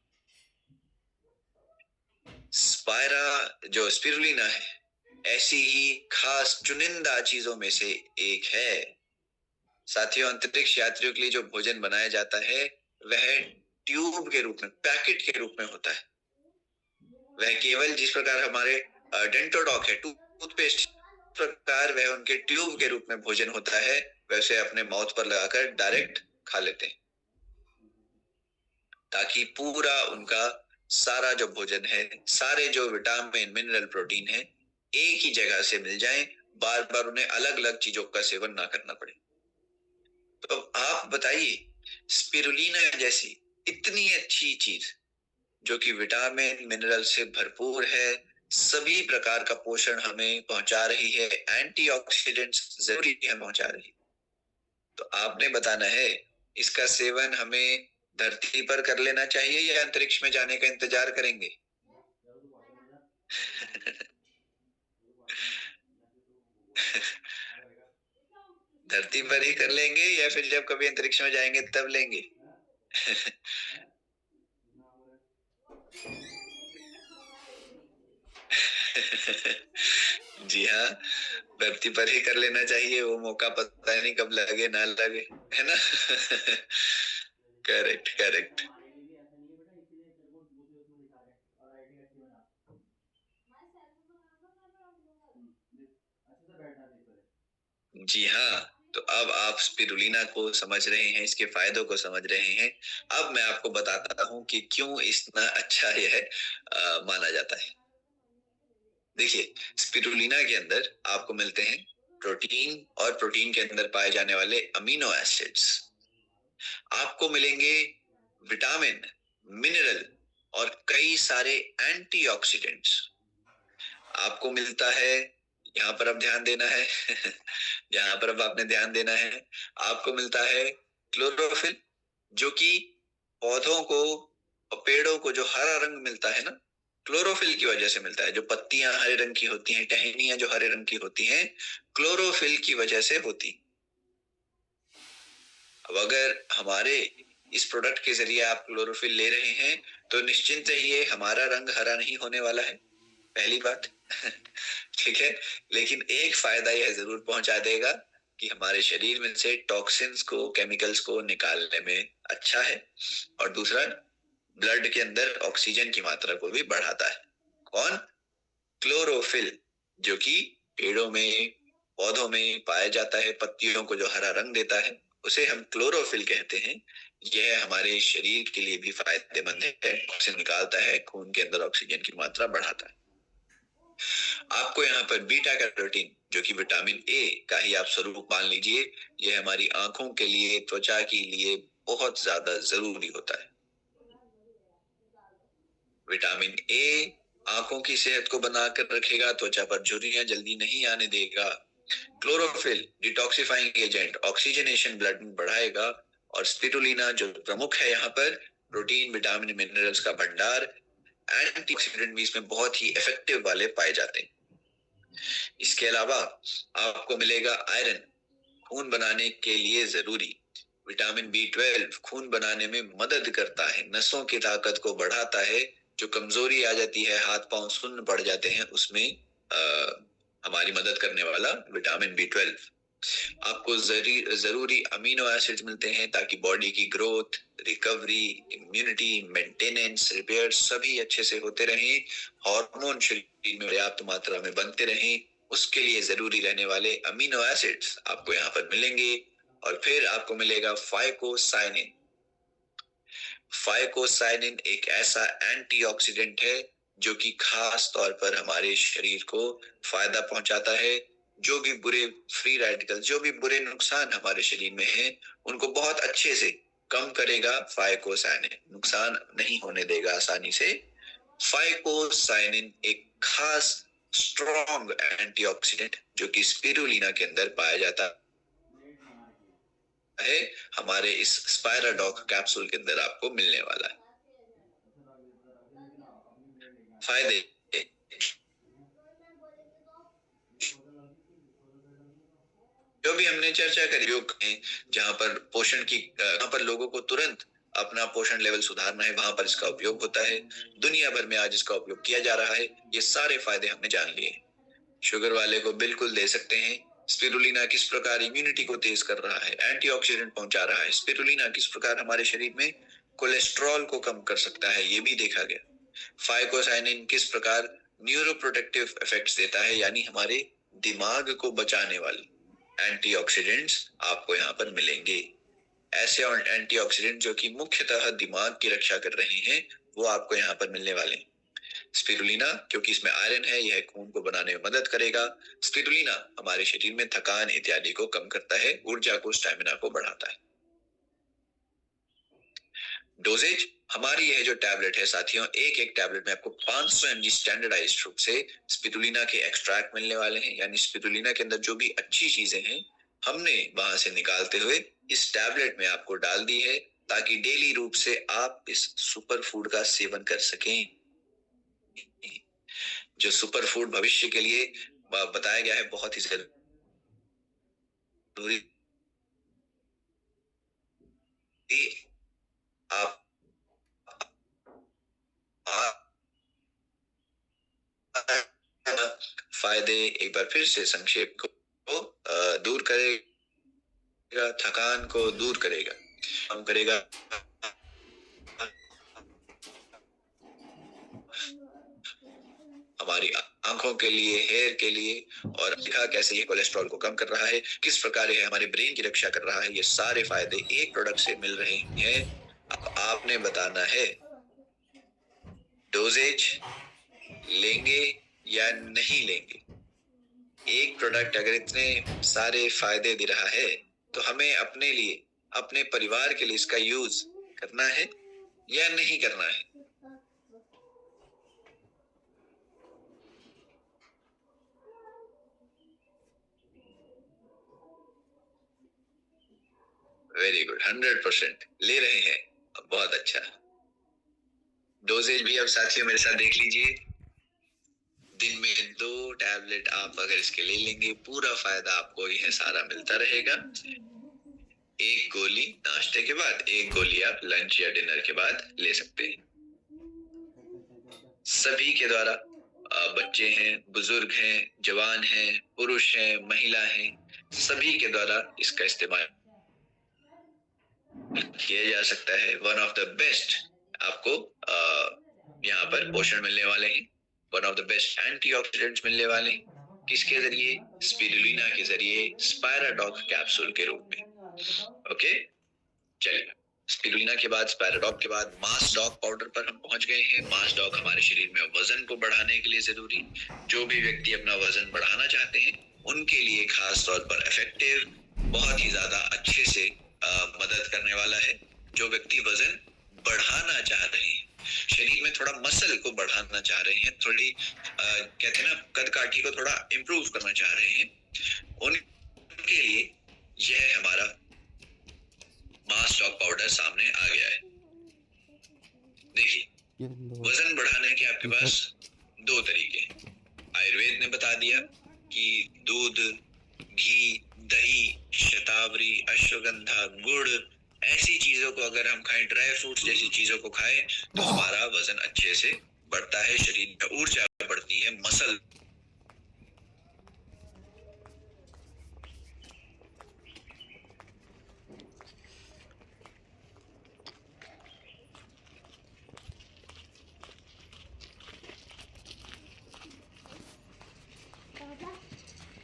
स्पिरुलिना है, ऐसी ही खास चुनिंदा चीजों में से एक है। साथियों, अंतरिक्ष यात्रियों के लिए जो भोजन बनाया जाता है वह ट्यूब के रूप में, पैकेट के रूप में होता है। वह केवल जिस प्रकार हमारे डेंटोडॉक है, टूथपेस्ट प्रकार, वह उनके ट्यूब के रूप में भोजन होता है, वैसे अपने माउथ पर लगाकर डायरेक्ट खा लेते हैं, ताकि पूरा उनका सारा जो भोजन है, सारे जो विटामिन, मिनरल, प्रोटीन है, एक ही जगह से मिल जाएं, बार बार उन्हें अलग अलग चीजों का सेवन ना करना पड़े। तो आप बताइए, स्पिरुलिना जैसी इतनी अच्छी चीज जो कि विटामिन, मिनरल से भरपूर है, सभी प्रकार का पोषण हमें पहुंचा रही है, एंटीऑक्सीडेंट्स जरूरी हमें पहुंचा रही है। तो आपने बताना है इसका सेवन हमें धरती पर कर लेना चाहिए या अंतरिक्ष में जाने का इंतजार करेंगे? धरती पर ही कर लेंगे या फिर जब कभी अंतरिक्ष में जाएंगे तब लेंगे? जी हाँ, धरती पर ही कर लेना चाहिए, वो मौका पता नहीं कब लगे ना लगे, है ना? Correct correct. जी हाँ, तो अब आप स्पिरुलिना को समझ रहे हैं, इसके फायदों को समझ रहे हैं। अब मैं आपको बताता हूँ कि क्यों इतना अच्छा यह माना जाता है। देखिए, स्पिरुलिना के अंदर आपको मिलते हैं प्रोटीन और प्रोटीन के अंदर पाए जाने वाले अमीनो एसिड्स। आपको मिलेंगे विटामिन, मिनरल और कई सारे एंटीऑक्सीडेंट्स। आपको मिलता है, यहाँ पर अब ध्यान देना है यहाँ पर अब आपने ध्यान देना है, आपको मिलता है क्लोरोफिल, जो कि पौधों को और पेड़ों को जो हरा रंग मिलता है ना, क्लोरोफिल की वजह से मिलता है। जो पत्तियां हरे रंग की होती हैं, टहनियां जो हरे रंग की होती हैं, क्लोरोफिल की वजह से होती। अब अगर हमारे इस प्रोडक्ट के जरिए आप क्लोरोफिल ले रहे हैं तो निश्चिंत रहिए हमारा रंग हरा नहीं होने वाला है, पहली बात। ठीक है, लेकिन एक फायदा यह जरूर पहुंचा देगा कि हमारे शरीर में से टॉक्सिन्स को, केमिकल्स को निकालने में अच्छा है। और दूसरा, ब्लड के अंदर ऑक्सीजन की मात्रा को भी बढ़ाता है। कौन? क्लोरोफिल, जो कि पेड़ों में, पौधों में पाया जाता है, पत्तियों को जो हरा रंग देता है उसे हम क्लोरोफिल कहते हैं। यह हमारे शरीर के लिए भी फायदेमंद है, ऑक्सीजन निकालता है, खून के अंदर ऑक्सीजन की मात्रा बढ़ाता है। आपको यहाँ पर बीटा कैरोटीन, जो कि विटामिन ए का ही आप स्वरूप मान लीजिए, यह हमारी आंखों के लिए, त्वचा के लिए बहुत ज्यादा जरूरी होता है। विटामिन ए आंखों की सेहत को बनाकर रखेगा, त्वचा पर झुर्रियां जल्दी नहीं आने देगा। Chlorophyll detoxifying agent, oxygenation blood में बढ़ाएगा। और स्पिरुलिना जो प्रमुख है यहाँ पर, प्रोटीन, विटामिन, मिनरल्स का भंडार, एंटीऑक्सीडेंट भी इसमें बहुत ही इफेक्टिव वाले पाए जाते हैं। इसके अलावा आपको मिलेगा आयरन, खून बनाने के लिए जरूरी। विटामिन B12 खून बनाने में मदद करता है, नसों की ताकत को बढ़ाता है। जो कमजोरी आ जाती है, हाथ पांव सुन्न पड़ जाते हैं, उसमें हमारी मदद करने वाला विटामिन B12। आपको जरूरी अमीनो एसिड्स मिलते हैं ताकि बॉडी की growth, recovery, immunity, maintenance, repair सभी अच्छे से होते रहें, हार्मोन शरीर में पर्याप्त मात्रा में बनते रहें, उसके लिए जरूरी रहने वाले अमीनो एसिड्स आपको यहाँ पर मिलेंगे। और फिर आपको मिलेगा फाइकोसाइनिन। फाइकोसाइनिन एक ऐसा एंटीऑक्सीडेंट है जो कि खास तौर पर हमारे शरीर को फायदा पहुंचाता है। जो भी बुरे फ्री रेडिकल, जो भी बुरे नुकसान हमारे शरीर में हैं, उनको बहुत अच्छे से कम करेगा फाइकोसाइनिन, नुकसान नहीं होने देगा आसानी से। फाइकोसाइनिन एक खास स्ट्रॉन्ग एंटीऑक्सीडेंट जो कि स्पिरुलिना के अंदर पाया जाता है, हमारे इस स्पायराडॉक कैप्सूल के अंदर आपको मिलने वाला है। फायदे, जो भी हमने चर्चा करी, जहां पर पोषण की, जहां पर लोगों को तुरंत अपना पोषण लेवल सुधारना है, वहां पर इसका उपयोग होता है। दुनिया भर में आज इसका उपयोग किया जा रहा है। ये सारे फायदे हमने जान लिए। शुगर वाले को बिल्कुल दे सकते हैं। स्पिरुलिना किस प्रकार इम्यूनिटी को तेज कर रहा है, एंटीऑक्सीडेंट पहुंचा रहा है। स्पिरुलिना किस प्रकार हमारे शरीर में कोलेस्ट्रॉल को कम कर सकता है, ये भी देखा गया। फाइकोसाइनिन किस प्रकार न्यूरोप्रोटेक्टिव इफेक्ट्स देता है, यानी हमारे दिमाग को बचाने वाले एंटीऑक्सीडेंट्स आपको यहाँ पर मिलेंगे। ऐसे एंटीऑक्सीडेंट जो कि मुख्यतः दिमाग की रक्षा कर रहे हैं, वो आपको यहाँ पर मिलने वाले हैं। स्पिरुलिना, क्योंकि इसमें आयरन है, यह खून को बनाने में मदद करेगा। स्पिरुलिना हमारे शरीर में थकान इत्यादि को कम करता है, ऊर्जा को, स्टैमिना को बढ़ाता है। डोजेज हमारी यह जो टैबलेट है साथियों, एक एक टैबलेट में आपको 500 mg स्टैंडर्डाइज्ड रूप से स्पिरुलिना के एक्सट्रैक्ट मिलने वाले हैं। यानी स्पिरुलिना के अंदर जो भी अच्छी चीजें हैं हमने वहां से निकालते हुए इस टैबलेट में आपको डाल दी है, ताकि डेली रूप से आप इस सुपर फूड का सेवन कर सकें। जो सुपर फूड भविष्य के लिए बताया गया है, बहुत ही जरूरी आप फायदे एक बार फिर से संक्षेप को दूर करेगा, थकान को दूर करेगा, कम करेगा, हमारी आंखों के लिए, हेयर के लिए, और दिखा कैसे ये कोलेस्ट्रॉल को कम कर रहा है, किस प्रकार ये हमारे ब्रेन की रक्षा कर रहा है। ये सारे फायदे एक प्रोडक्ट से मिल रहे हैं। अब आपने बताना है डोजेज लेंगे या नहीं लेंगे। एक प्रोडक्ट अगर इतने सारे फायदे दे रहा है तो हमें अपने लिए, अपने परिवार के लिए इसका यूज करना है या नहीं करना है। वेरी गुड, 100% ले रहे हैं, बहुत अच्छा। डोजेज भी अब साथियों मेरे साथ देख लीजिए। दिन में 2 टैबलेट आप अगर इसके ले लेंगे, पूरा फायदा आपको यह सारा मिलता रहेगा। 1 गोली नाश्ते के बाद, 1 गोली आप लंच या डिनर के बाद ले सकते हैं। सभी के द्वारा, बच्चे हैं, बुजुर्ग हैं, जवान हैं, पुरुष हैं, महिला हैं, सभी के द्वारा इसका इस्तेमाल किया जा सकता है। वन ऑफ द बेस्ट आपको यहाँ पर पोषण मिलने वाले हैं, one of the best antioxidants मिलने वाले हैं। किसके जरिए? स्पिरुलिना के जरिए, स्पायराडॉक कैप्सूल के रूप में। ओके, चलिए स्पिरुलिना के बाद, स्पायराडॉक के बाद मास डॉक पाउडर पर हम पहुंच गए हैं। मास डॉक हमारे शरीर में वजन को बढ़ाने के लिए जरूरी, जो भी व्यक्ति अपना वजन बढ़ाना चाहते हैं उनके लिए खास तौर पर इफेक्टिव, बहुत ही ज्यादा अच्छे से मदद करने वाला है। जो व्यक्ति वजन बढ़ाना चाह रहे हैं, शरीर में थोड़ा मसल को बढ़ाना चाह रहे हैं, थोड़ी कहते हैं ना कद काठी को थोड़ा इम्प्रूव करना चाह रहे हैं, उनके लिए यह हमारा मास डॉक पाउडर सामने आ गया है। देखिए, वजन बढ़ाने के आपके पास 2 तरीके हैं। आयुर्वेद ने बता दिया कि दूध, घी, दही, शतावरी, अश्वगंधा, गुड़, ऐसी चीजों को अगर हम खाएं, ड्राई फ्रूट्स जैसी चीजों को खाएं, तो हमारा वजन अच्छे से बढ़ता है, शरीर में ऊर्जा बढ़ती है, मसल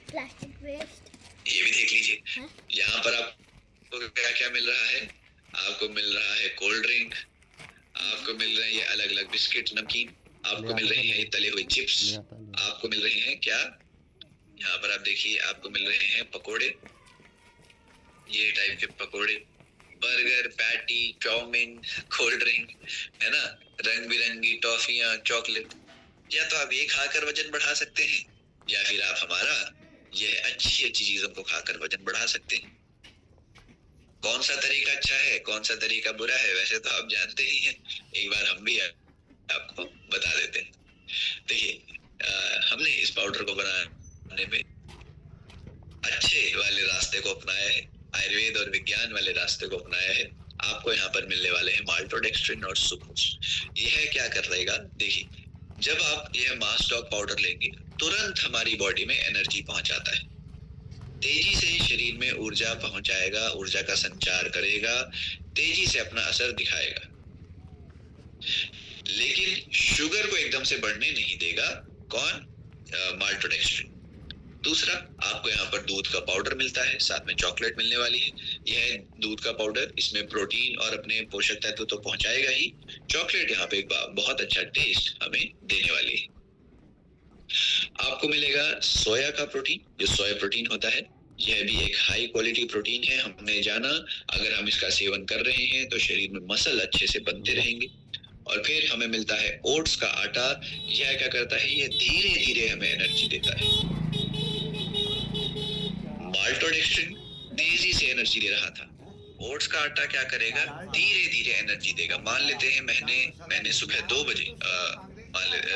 प्लास्टिक वेस्ट। ये भी देख लीजिए, यहाँ पर आपको क्या क्या मिल रहा है। आपको मिल रहा है कोल्ड ड्रिंक, आपको मिल रहे हैं ये अलग अलग बिस्किट, नमकीन, आपको मिल रही है ये तले हुए चिप्स, आपको मिल रहे हैं क्या, यहाँ पर आप देखिए आपको मिल रहे हैं पकोड़े, ये टाइप के पकोड़े, burger, patty, chowmein, cold drink, है ना, रंग बिरंगी टॉफियां, चॉकलेट। या तो आप ये खाकर वजन बढ़ा सकते हैं, या फिर आप हमारा यह अच्छी अच्छी चीजों को खाकर वजन बढ़ा सकते हैं। कौन सा तरीका अच्छा है, कौन सा तरीका बुरा है, वैसे तो आप जानते ही हैं, एक बार हम भी आपको बता देते हैं। देखिए, हमने इस पाउडर को बनाने में अच्छे वाले रास्ते को अपनाया है, आयुर्वेद और विज्ञान वाले रास्ते को अपनाया है। आपको यहाँ पर मिलने वाले हैं माल्टोडेक्स्ट्रिन और सुक्रोज। यह क्या कर रहेगा, देखिए जब आप यह मास डॉक पाउडर लेंगे, तुरंत हमारी बॉडी में एनर्जी पहुंचाता है, तेजी से शरीर में ऊर्जा पहुंचाएगा, ऊर्जा का संचार करेगा, तेजी से अपना असर दिखाएगा, लेकिन शुगर को एकदम से बढ़ने नहीं देगा। कौन? माल्टोडेक्स्ट्रिन। दूसरा, आपको यहाँ पर दूध का पाउडर मिलता है, साथ में चॉकलेट मिलने वाली है। यह दूध का पाउडर, इसमें प्रोटीन और अपने पोषक तत्व तो पहुंचाएगा ही, चॉकलेट यहाँ पे बहुत अच्छा टेस्ट हमें देने वाली है। आपको मिलेगा सोया का प्रोटीन, जो सोया प्रोटीन होता है, यह भी एक हाई क्वालिटी प्रोटीन है। हमने जाना अगर हम इसका सेवन कर रहे हैं तो शरीर में मसल अच्छे से बनते रहेंगे। और फिर हमें मिलता है ओट्स का आटा। यह क्या करता है, यह धीरे धीरे हमें एनर्जी देता है। माल्टोडेक्स्ट्रिन तेजी से एनर्जी दे रहा था, ओट्स का आटा क्या करेगा, धीरे धीरे एनर्जी देगा। मान लेते हैं मैंने सुबह 2 बजे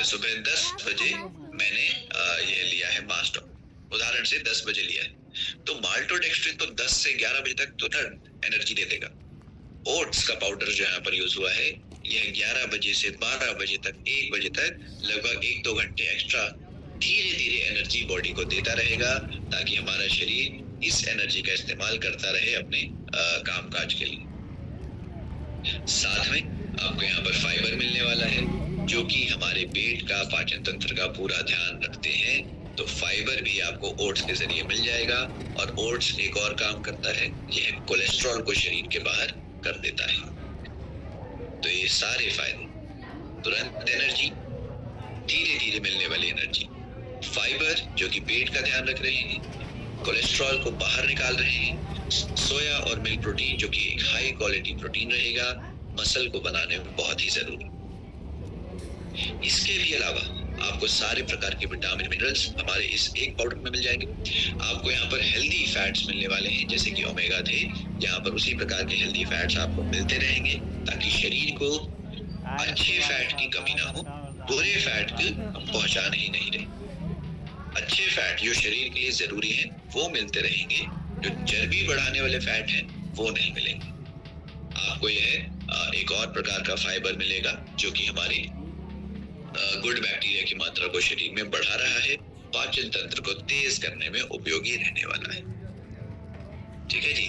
सुबह 10 बजे मैंने यह लिया है मास्टॉक, उदाहरण से 10 बजे लिया है, तो माल्टोडेक्स्ट्रिन तो 10 से 11 बजे तक तुरंत एनर्जी दे देगा। ओट्स का पाउडर जो यहाँ पर यूज हुआ है, यह 11 बजे से 12 बजे तक 1 बजे तक लगभग 1-2 घंटे एक्स्ट्रा धीरे धीरे एनर्जी बॉडी को देता रहेगा, ताकि हमारा शरीर इस एनर्जी का इस्तेमाल करता रहे अपने काम काज के लिए। साथ में आपको यहाँ पर फाइबर मिलने वाला है, जो कि हमारे पेट का, पाचन तंत्र का पूरा ध्यान रखते हैं। तो फाइबर भी आपको ओट्स के जरिए मिल जाएगा। और ओट्स एक और काम करता है, यह कोलेस्ट्रॉल को शरीर के बाहर कर देता है। तो ये सारे फायदे, तुरंत एनर्जी, धीरे धीरे मिलने वाली एनर्जी, फाइबर जो कि पेट का ध्यान रख रहे हैं, कोलेस्ट्रॉल को बाहर निकाल रहे हैं, सोया और मिल्क प्रोटीन जो कि एक हाई क्वालिटी प्रोटीन रहेगा, मसल को बनाने में बहुत ही जरूरी। इसके भी अलावा आपको सारे प्रकार के विटामिन मिनरल्स हमारे इस एक पाउडर में मिल जाएंगे। आपको यहाँ पर हेल्दी फैट्स मिलने वाले हैं, जैसे कि ओमेगा 3, यहाँ पर उसी प्रकार के हेल्दी फैट्स आपको मिलते रहेंगे, ताकि शरीर को अच्छे फैट की कमी ना हो, बुरे फैट की हम पहचान ही नहीं रहे। अच्छे फैट जो शरीर के लिए जरूरी है वो मिलते रहेंगे, जो चर्बी बढ़ाने वाले फैट हैं वो नहीं मिलेंगे। आपको यह एक और प्रकार का फाइबर मिलेगा, जो कि हमारी गुड बैक्टीरिया की मात्रा को शरीर में बढ़ा रहा है, पाचन तंत्र को तेज करने में उपयोगी रहने वाला है। ठीक है जी।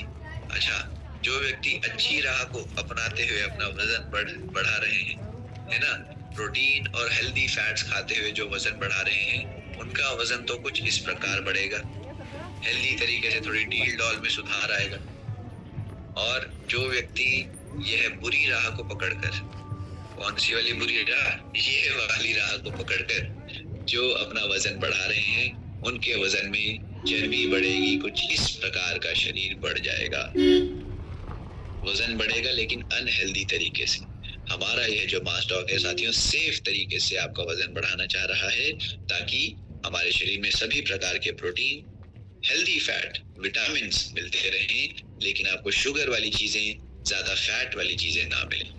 अच्छा, जो व्यक्ति अच्छी राह को अपनाते हुए अपना वजन बढ़ा रहे हैं, है ना, प्रोटीन और हेल्दी फैट्स खाते हुए जो वजन बढ़ा रहे हैं, उनका वजन तो कुछ इस प्रकार बढ़ेगा, हेल्दी तरीके से थोड़ी ढील डॉल में सुधार आएगा। और जो व्यक्ति यह बुरी राह को पकड़कर, कौन सी वाली बुरी राह, ये वाली राह को पकड़कर जो अपना वजन बढ़ा रहे हैं, उनके वजन में चर्बी बढ़ेगी, कुछ इस प्रकार का शरीर बढ़ जाएगा। वजन बढ़ेगा लेकिन अनहेल्दी तरीके से। हमारा यह जो मास्टॉक है साथियों, सेफ तरीके से आपका वजन बढ़ाना चाह रहा है, ताकि हमारे शरीर में सभी प्रकार के प्रोटीन, हेल्दी फैट, विटामिन्स मिलते रहें, लेकिन आपको शुगर वाली चीजें, ज्यादा फैट वाली चीजें ना मिले।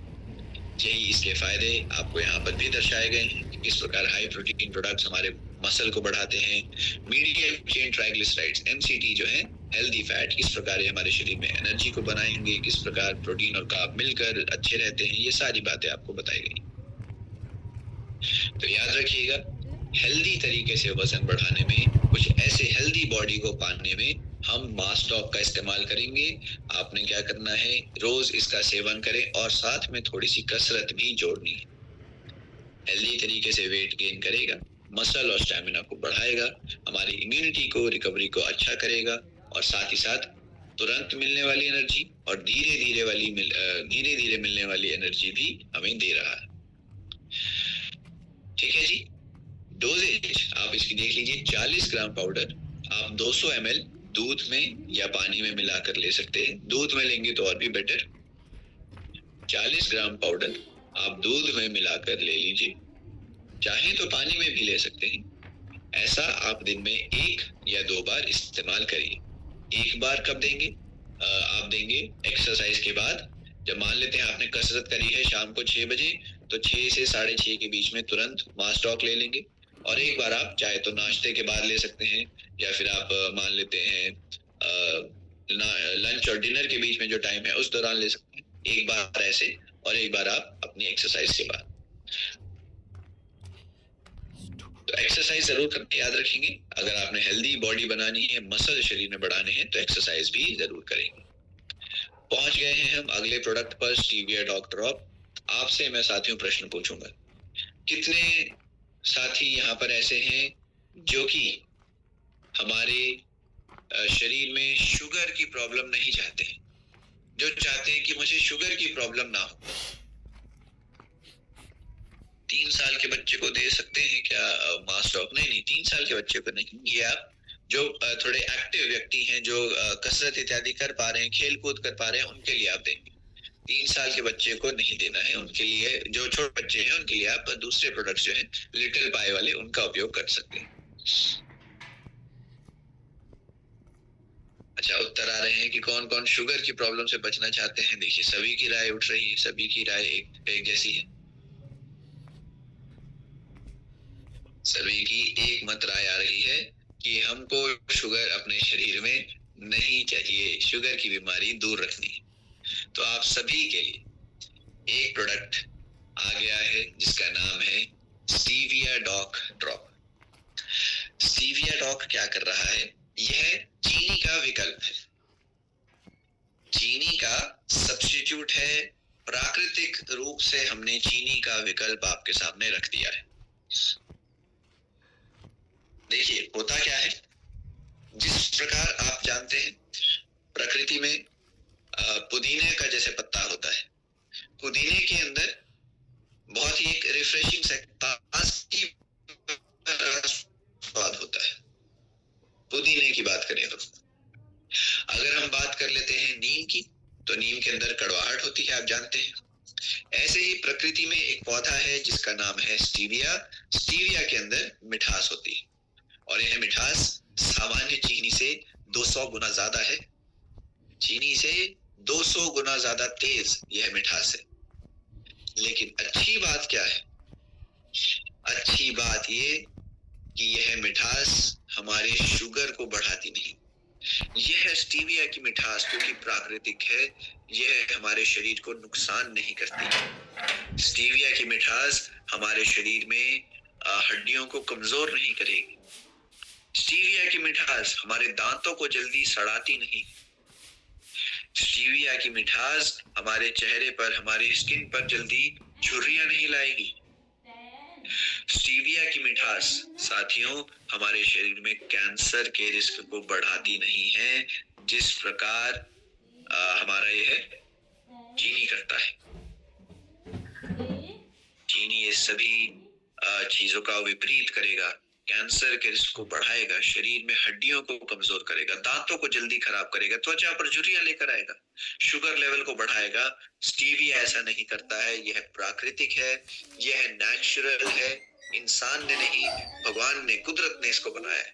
यही इसके फायदे आपको यहाँ पर भी दर्शाए गए हैं। किस प्रकार हाई प्रोटीन प्रोडक्ट्स हमारे मसल को बढ़ाते हैं, मीडियम चेन ट्राइग्लिसराइड्स MCT जो है हेल्दी फैट, किस प्रकार ये हमारे शरीर में एनर्जी को बनाएंगे, किस प्रकार प्रोटीन और कार्ब मिलकर अच्छे रहते हैं, ये सारी बातें आपको बताई गई। तो याद रखिएगा, हेल्दी तरीके से वजन बढ़ाने में, कुछ ऐसे हेल्दी बॉडी को पाने में हम मास्टॉक का इस्तेमाल करेंगे। आपने क्या करना है, रोज इसका सेवन करें और साथ में थोड़ी सी कसरत भी जोड़नी है। हेल्दी तरीके से वेट गेन करेगा, मसल और स्टैमिना को बढ़ाएगा, हमारी इम्यूनिटी को, रिकवरी को अच्छा करेगा, और साथ ही साथ तुरंत मिलने वाली एनर्जी और धीरे धीरे मिलने वाली एनर्जी भी हमें दे रहा है। ठीक है जी। डोजेज आप इसकी देख लीजिए, 40 ग्राम पाउडर आप 200 ml दूध में या पानी में मिलाकर ले सकते हैं। दूध में लेंगे तो और भी बेटर। 40 ग्राम पाउडर आप दूध में मिलाकर ले लीजिए, चाहे तो पानी में भी ले सकते हैं। ऐसा आप दिन में 1 या 2 बार इस्तेमाल करिए। एक बार कब देंगे, आप देंगे एक्सरसाइज के बाद। जब मान लेते हैं आपने कसरत करी है शाम को 6 बजे, तो 6 से 6:30 के बीच में तुरंत मास्टॉक ले लेंगे। और एक बार आप चाहे तो नाश्ते के बाद ले सकते हैं, या फिर आप मान लेते हैं लंच और डिनर के बीच में जो टाइम है उस दौरान ले सकते हैं। एक बार ऐसे और एक बार आप अपनी एक्सरसाइज के बाद। तो एक्सरसाइज जरूर करके याद रखेंगे। अगर आपने हेल्दी बॉडी बनानी है, मसल शरीर में बढ़ाने हैं, तो एक्सरसाइज भी जरूर करेंगे। पहुंच गए हैं हम अगले प्रोडक्ट पर, स्टीविया डॉग ड्रॉप। आपसे मैं साथियों प्रश्न पूछूंगा, कितने साथी यहाँ पर ऐसे हैं जो कि हमारे शरीर में शुगर की प्रॉब्लम नहीं चाहते हैं, जो चाहते हैं कि मुझे शुगर की प्रॉब्लम ना हो? 3 साल के बच्चे को दे सकते हैं क्या मास्टॉक? नहीं, 3 साल के बच्चे को नहीं, ये आप जो थोड़े एक्टिव व्यक्ति हैं, जो कसरत इत्यादि कर पा रहे हैं, खेल कूद कर पा रहे हैं, उनके लिए आप देंगे। 3 साल के बच्चे को नहीं देना है। उनके लिए, जो छोटे बच्चे हैं उनके लिए आप दूसरे प्रोडक्ट्स जो हैं लिटिल पाई वाले, उनका उपयोग कर सकते हैं। अच्छा, उत्तर आ रहे हैं कि कौन कौन शुगर की प्रॉब्लम से बचना चाहते हैं। देखिए, सभी की राय उठ रही है, सभी की राय एक जैसी है। सभी की एक मत राय आ रही है कि हमको शुगर अपने शरीर में नहीं चाहिए, शुगर की बीमारी दूर रखनी। तो आप सभी के लिए एक प्रोडक्ट आ गया है जिसका नाम है stevia dock drop. Stevia dock क्या कर रहा है? यह चीनी का विकल्प है, चीनी का सब्स्टिट्यूट है। प्राकृतिक रूप से हमने चीनी का विकल्प आपके सामने रख दिया है। देखिए, होता क्या है, जिस प्रकार आप जानते हैं प्रकृति में पुदीने का जैसे पत्ता होता है, पुदीने के अंदर बहुत ही एक रिफ्रेशिंग स्वाद होता है। पुदीने की बात करें तो, अगर हम बात कर लेते हैं नीम की, तो नीम के अंदर कड़वाहट होती है, आप जानते हैं। ऐसे ही प्रकृति में एक पौधा है जिसका नाम है स्टीविया। स्टीविया के अंदर मिठास होती है, और यह मिठास सामान्य चीनी से 200 गुना ज्यादा है। चीनी से 200 गुना ज्यादा तेज यह मिठास है। लेकिन अच्छी बात क्या है? अच्छी बात ये कि यह मिठास हमारे शुगर को बढ़ाती नहीं। यह स्टीविया की मिठास, जो कि प्राकृतिक है, यह हमारे शरीर को नुकसान नहीं करती। स्टीविया की मिठास हमारे शरीर में हड्डियों को कमजोर नहीं करेगी। स्टीविया की मिठास हमारे दांतों को जल्दी सड़ाती नहीं। स्टीविया की मिठास हमारे चेहरे पर, हमारे स्किन पर जल्दी झुर्रियां नहीं लाएगी। स्टीविया की मिठास साथियों हमारे शरीर में कैंसर के रिस्क को बढ़ाती नहीं है, जिस प्रकार हमारा यह चीनी करता है। चीनी ये सभी चीजों का विपरीत करेगा, कैंसर के रिस्क को बढ़ाएगा, शरीर में हड्डियों को कमजोर करेगा, दांतों को जल्दी खराब करेगा, त्वचा पर झुर्रियां लेकर आएगा, शुगर लेवल को बढ़ाएगा। स्टीविया ऐसा नहीं करता है। यह प्राकृतिक है, यह नेचुरल है, इंसान ने नहीं, भगवान ने, कुदरत ने इसको बनाया है।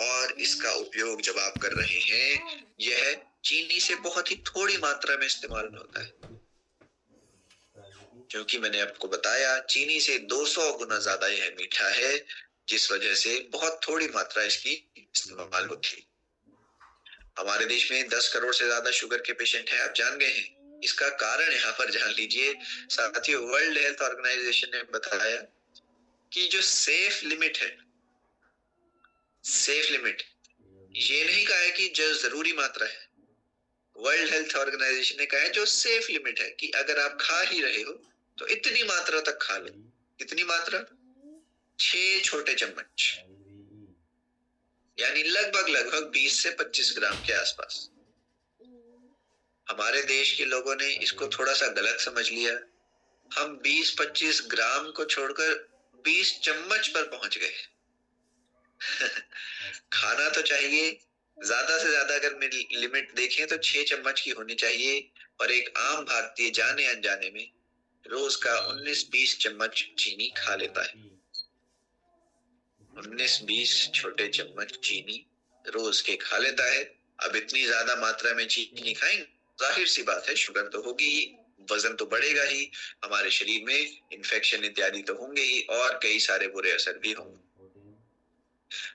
और इसका उपयोग जब आप कर रहे हैं, यह चीनी से बहुत ही थोड़ी मात्रा में इस्तेमाल होता है, क्योंकि मैंने आपको बताया चीनी से 200 गुना ज्यादा यह मीठा है, जिस वजह से बहुत थोड़ी मात्रा इसकी इस्तेमाल होती है। हमारे देश में 10 करोड़ से ज्यादा शुगर के पेशेंट हैं, आप जान गए हैं। इसका कारण यहाँ पर जान लीजिए साथियों, वर्ल्ड हेल्थ ऑर्गेनाइजेशन ने बताया कि जो सेफ लिमिट है, सेफ लिमिट, ये नहीं कहा है कि जो जरूरी मात्रा है। वर्ल्ड हेल्थ ऑर्गेनाइजेशन ने कहा है जो सेफ लिमिट है, कि अगर आप खा ही रहे हो तो इतनी मात्रा तक खा लो। कितनी मात्रा? 6 छोटे चम्मच, यानी लगभग 20 से 25 ग्राम के आसपास। हमारे देश के लोगों ने इसको थोड़ा सा गलत समझ लिया। हम 20-25 ग्राम को छोड़कर 20 चम्मच पर पहुंच गए। खाना तो चाहिए ज्यादा से ज्यादा, अगर लिमिट देखें तो 6 चम्मच की होनी चाहिए, और एक आम भारतीय जाने अनजाने में रोज का 19-20 चम्मच चीनी खा लेता है। 19-20 छोटे चम्मच चीनी रोज के खा लेता है। अब इतनी ज्यादा मात्रा में चीनी खाएंगे, जाहिर सी बात है शुगर तो होगी ही, वजन तो बढ़ेगा ही, हमारे शरीर में इन्फेक्शन इत्यादि तो होंगे ही, और कई सारे बुरे असर भी होंगे।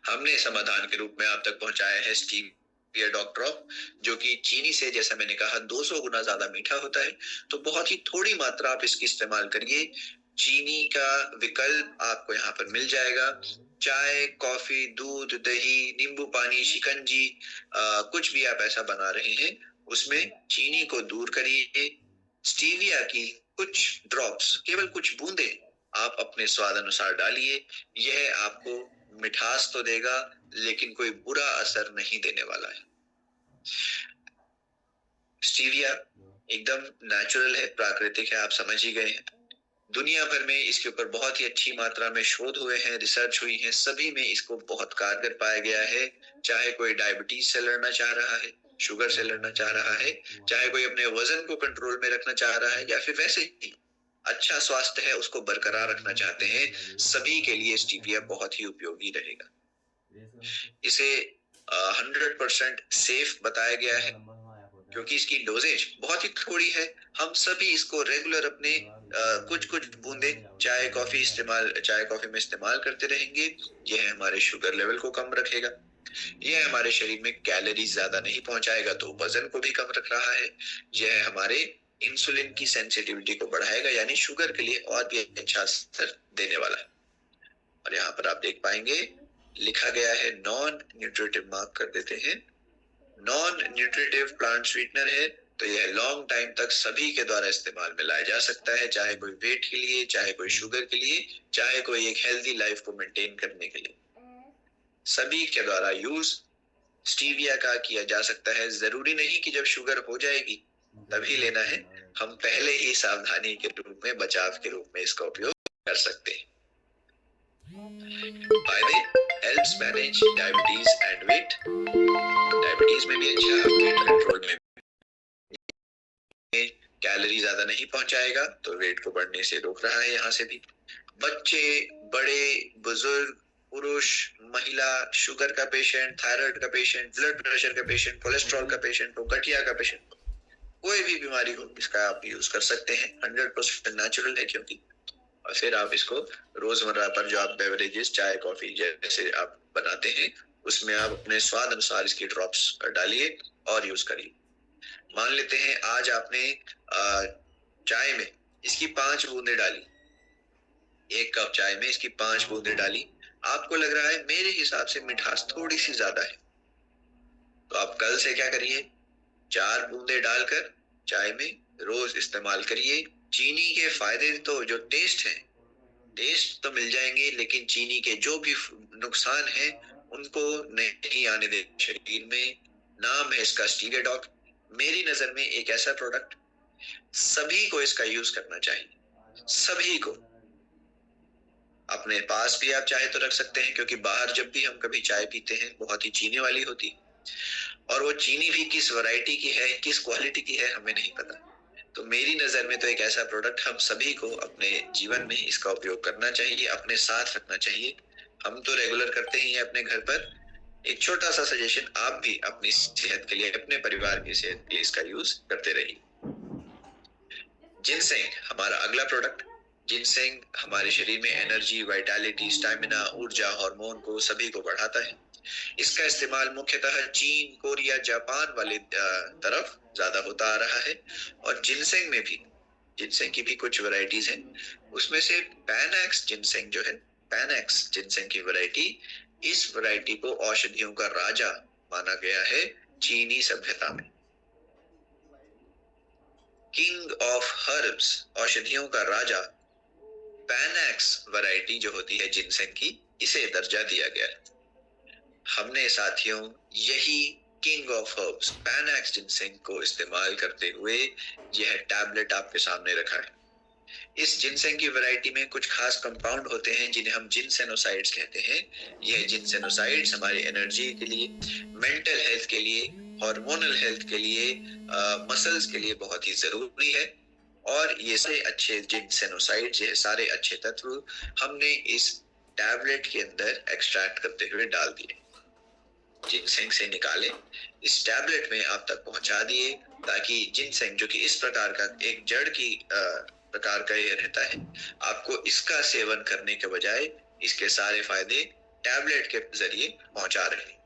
हमने समाधान के रूप में आप तक पहुंचाया है स्टीविया डॉक ड्रॉप, जो कि चीनी से, जैसा मैंने कहा, 200 गुना ज्यादा मीठा होता है। तो बहुत ही थोड़ी मात्रा आप इसकी इस्तेमाल करिए। चीनी का विकल्प आपको यहाँ पर मिल जाएगा। चाय, कॉफी, दूध, दही, नींबू पानी, शिकंजी, कुछ भी आप ऐसा बना रहे हैं, उसमें चीनी को दूर करिए। स्टीविया की कुछ ड्रॉप्स, केवल कुछ बूंदे आप अपने स्वाद अनुसार डालिए। यह आपको मिठास तो देगा, लेकिन कोई बुरा असर नहीं देने वाला है। स्टीविया एकदम नेचुरल है, प्राकृतिक है, आप समझ ही गए हैं। दुनिया भर में इसके ऊपर बहुत ही अच्छी मात्रा में शोध हुए हैं, रिसर्च हुई है, सभी में इसको बहुत कारगर पाया गया है। चाहे कोई डायबिटीज से लड़ना चाह रहा है, शुगर से लड़ना चाह रहा है, चाहे कोई अपने वजन को कंट्रोल में रखना चाह रहा है, या फिर वैसे ही अच्छा स्वास्थ्य है उसको बरकरार रखना चाहते हैं, सभी के लिए स्टीविया बहुत ही उपयोगी रहेगा। इसे 100% सेफ बताया गया है क्योंकि इसकी डोजेज बहुत ही थोड़ी है। हम सभी इसको रेगुलर अपने कुछ कुछ बूंदे चाय कॉफी में इस्तेमाल करते रहेंगे। यह हमारे शुगर लेवल को कम रखेगा, यह हमारे शरीर में कैलोरीज ज्यादा नहीं पहुंचाएगा तो वजन को भी कम रख रहा है, यह हमारे इंसुलिन की सेंसिटिविटी को बढ़ाएगा, यानी शुगर के लिए और भी अच्छा असर देने वाला है। और यहाँ पर आप देख पाएंगे लिखा गया है नॉन न्यूट्रिटिव, मार्क कर देते हैं। नॉन न्यूट्रिटिव प्लांट स्वीटनर है तो यह लॉन्ग टाइम तक सभी के द्वारा इस्तेमाल में लाया जा सकता है, चाहे कोई वेट के लिए, चाहे कोई शुगर के लिए, चाहे कोई एक हेल्दी लाइफ को मेंटेन करने के लिए, सभी के द्वारा यूज स्टीविया का किया जा सकता है। जरूरी नहीं कि जब शुगर हो जाएगी तभी लेना है, हम पहले ही सावधानी के रूप में, बचाव के रूप में इसका उपयोग कर सकते हैं। फायदे: helps manage diabetes and weight, diabetes में भी अच्छा, वेट कंट्रोल में कैलोरी ज्यादा नहीं पहुंचाएगा तो वेट को बढ़ने से रोक रहा है। यहाँ से भी बच्चे, बड़े, बुजुर्ग, पुरुष, महिला, शुगर का पेशेंट, थायराइड का पेशेंट, ब्लड प्रेशर का पेशेंट, कोलेस्ट्रॉल का पेशेंट हो, गठिया का पेशेंट हो, कोई भी बीमारी हो, इसका आप यूज कर सकते हैं। 100% नेचुरल है क्योंकि, और फिर आप इसको रोजमर्रा पर जो आप बेवरेजेस, चाय कॉफी जैसे आप बनाते हैं उसमें आप अपने स्वाद अनुसार इसकी ड्रॉप्स डालिए और यूज करिए। मान लेते हैं आज आपने चाय में इसकी 5 बूंदे डाली, 1 कप चाय में इसकी 5 बूंदे डाली, आपको लग रहा है मेरे हिसाब से मिठास थोड़ी सी ज्यादा है, तो आप कल से क्या करिए, 4 बूंदे डालकर चाय में रोज इस्तेमाल करिए। चीनी के फायदे तो, जो टेस्ट है, टेस्ट तो मिल जाएंगे, लेकिन चीनी के जो भी नुकसान है उनको नहीं आने दे शरीर में। नाम है इसका स्टीविया डॉग। मेरी नजर में एक ऐसा प्रोडक्ट, सभी को इसका यूज करना चाहिए, सभी को। अपने पास भी आप चाहे तो रख सकते हैं, क्योंकि बाहर जब भी हम कभी चाय पीते हैं बहुत ही चीनी वाली होती, और वो चीनी भी किस वैरायटी की है, किस क्वालिटी की है, हमें नहीं पता। तो मेरी नजर में तो एक ऐसा प्रोडक्ट हम सभी को अपने जीवन में इसका उपयोग करना चाहिए, अपने साथ रखना चाहिए। हम तो रेगुलर करते ही हैं अपने घर पर। एक छोटा सा सजेशन, आप भी अपनी सेहत के लिए, अपने परिवार की सेहत के लिए इसका यूज करते रहिए। जिनसेंग हमारा अगला प्रोडक्ट। जिनसेंग हमारे शरीर में एनर्जी, वाइटैलिटी, स्टैमिना, ऊर्जा, हार्मोन को सभी को बढ़ाता है। इसका इस्तेमाल मुख्यतः चीन, कोरिया, जापान वाले तरफ ज्यादा होता आ रहा है। और जिनसेंग में भी, जिनसेंग की भी कुछ वैरायटीज हैं, उसमें से पैनैक्स जिनसेंग जो है, पैनैक्स जिनसेंग की वैरायटी, इस वैरायटी को औषधियों का राजा माना गया है चीनी सभ्यता में। किंग ऑफ हर्ब्स, औषधियों का राजा, पैनैक्स वैरायटी जो होती है जिनसेंग की, इसे दर्जा दिया गया है। हमने साथियों यही किंग ऑफ हर्ब्स पैनैक्स जिनसेंग को इस्तेमाल करते हुए यह टैबलेट आपके सामने रखा है। इस जिनसेंग की वैरायटी में कुछ खास कंपाउंड होते हैं जिन्हें हम जिनसेनोसाइड्स कहते हैं। यह जिनसेनोसाइड्स हमारी एनर्जी के लिए, मेंटल हेल्थ के लिए, हार्मोनल हेल्थ के लिए, मसल्स के लिए बहुत ही जरूरी है। और ये सारे अच्छे जिनसेनोसाइड्स, ये सारे अच्छे तत्व हमने इस टैबलेट के अंदर एक्सट्रैक्ट करते हुए डाल दिए, जिनसेंग से निकाले, इस टैबलेट में आप तक पहुंचा दिए, ताकि जिनसेंग जो कि इस प्रकार का एक जड़ की प्रकार का ये रहता है, आपको इसका सेवन करने के बजाय इसके सारे फायदे टैबलेट के जरिए पहुंचा रहे।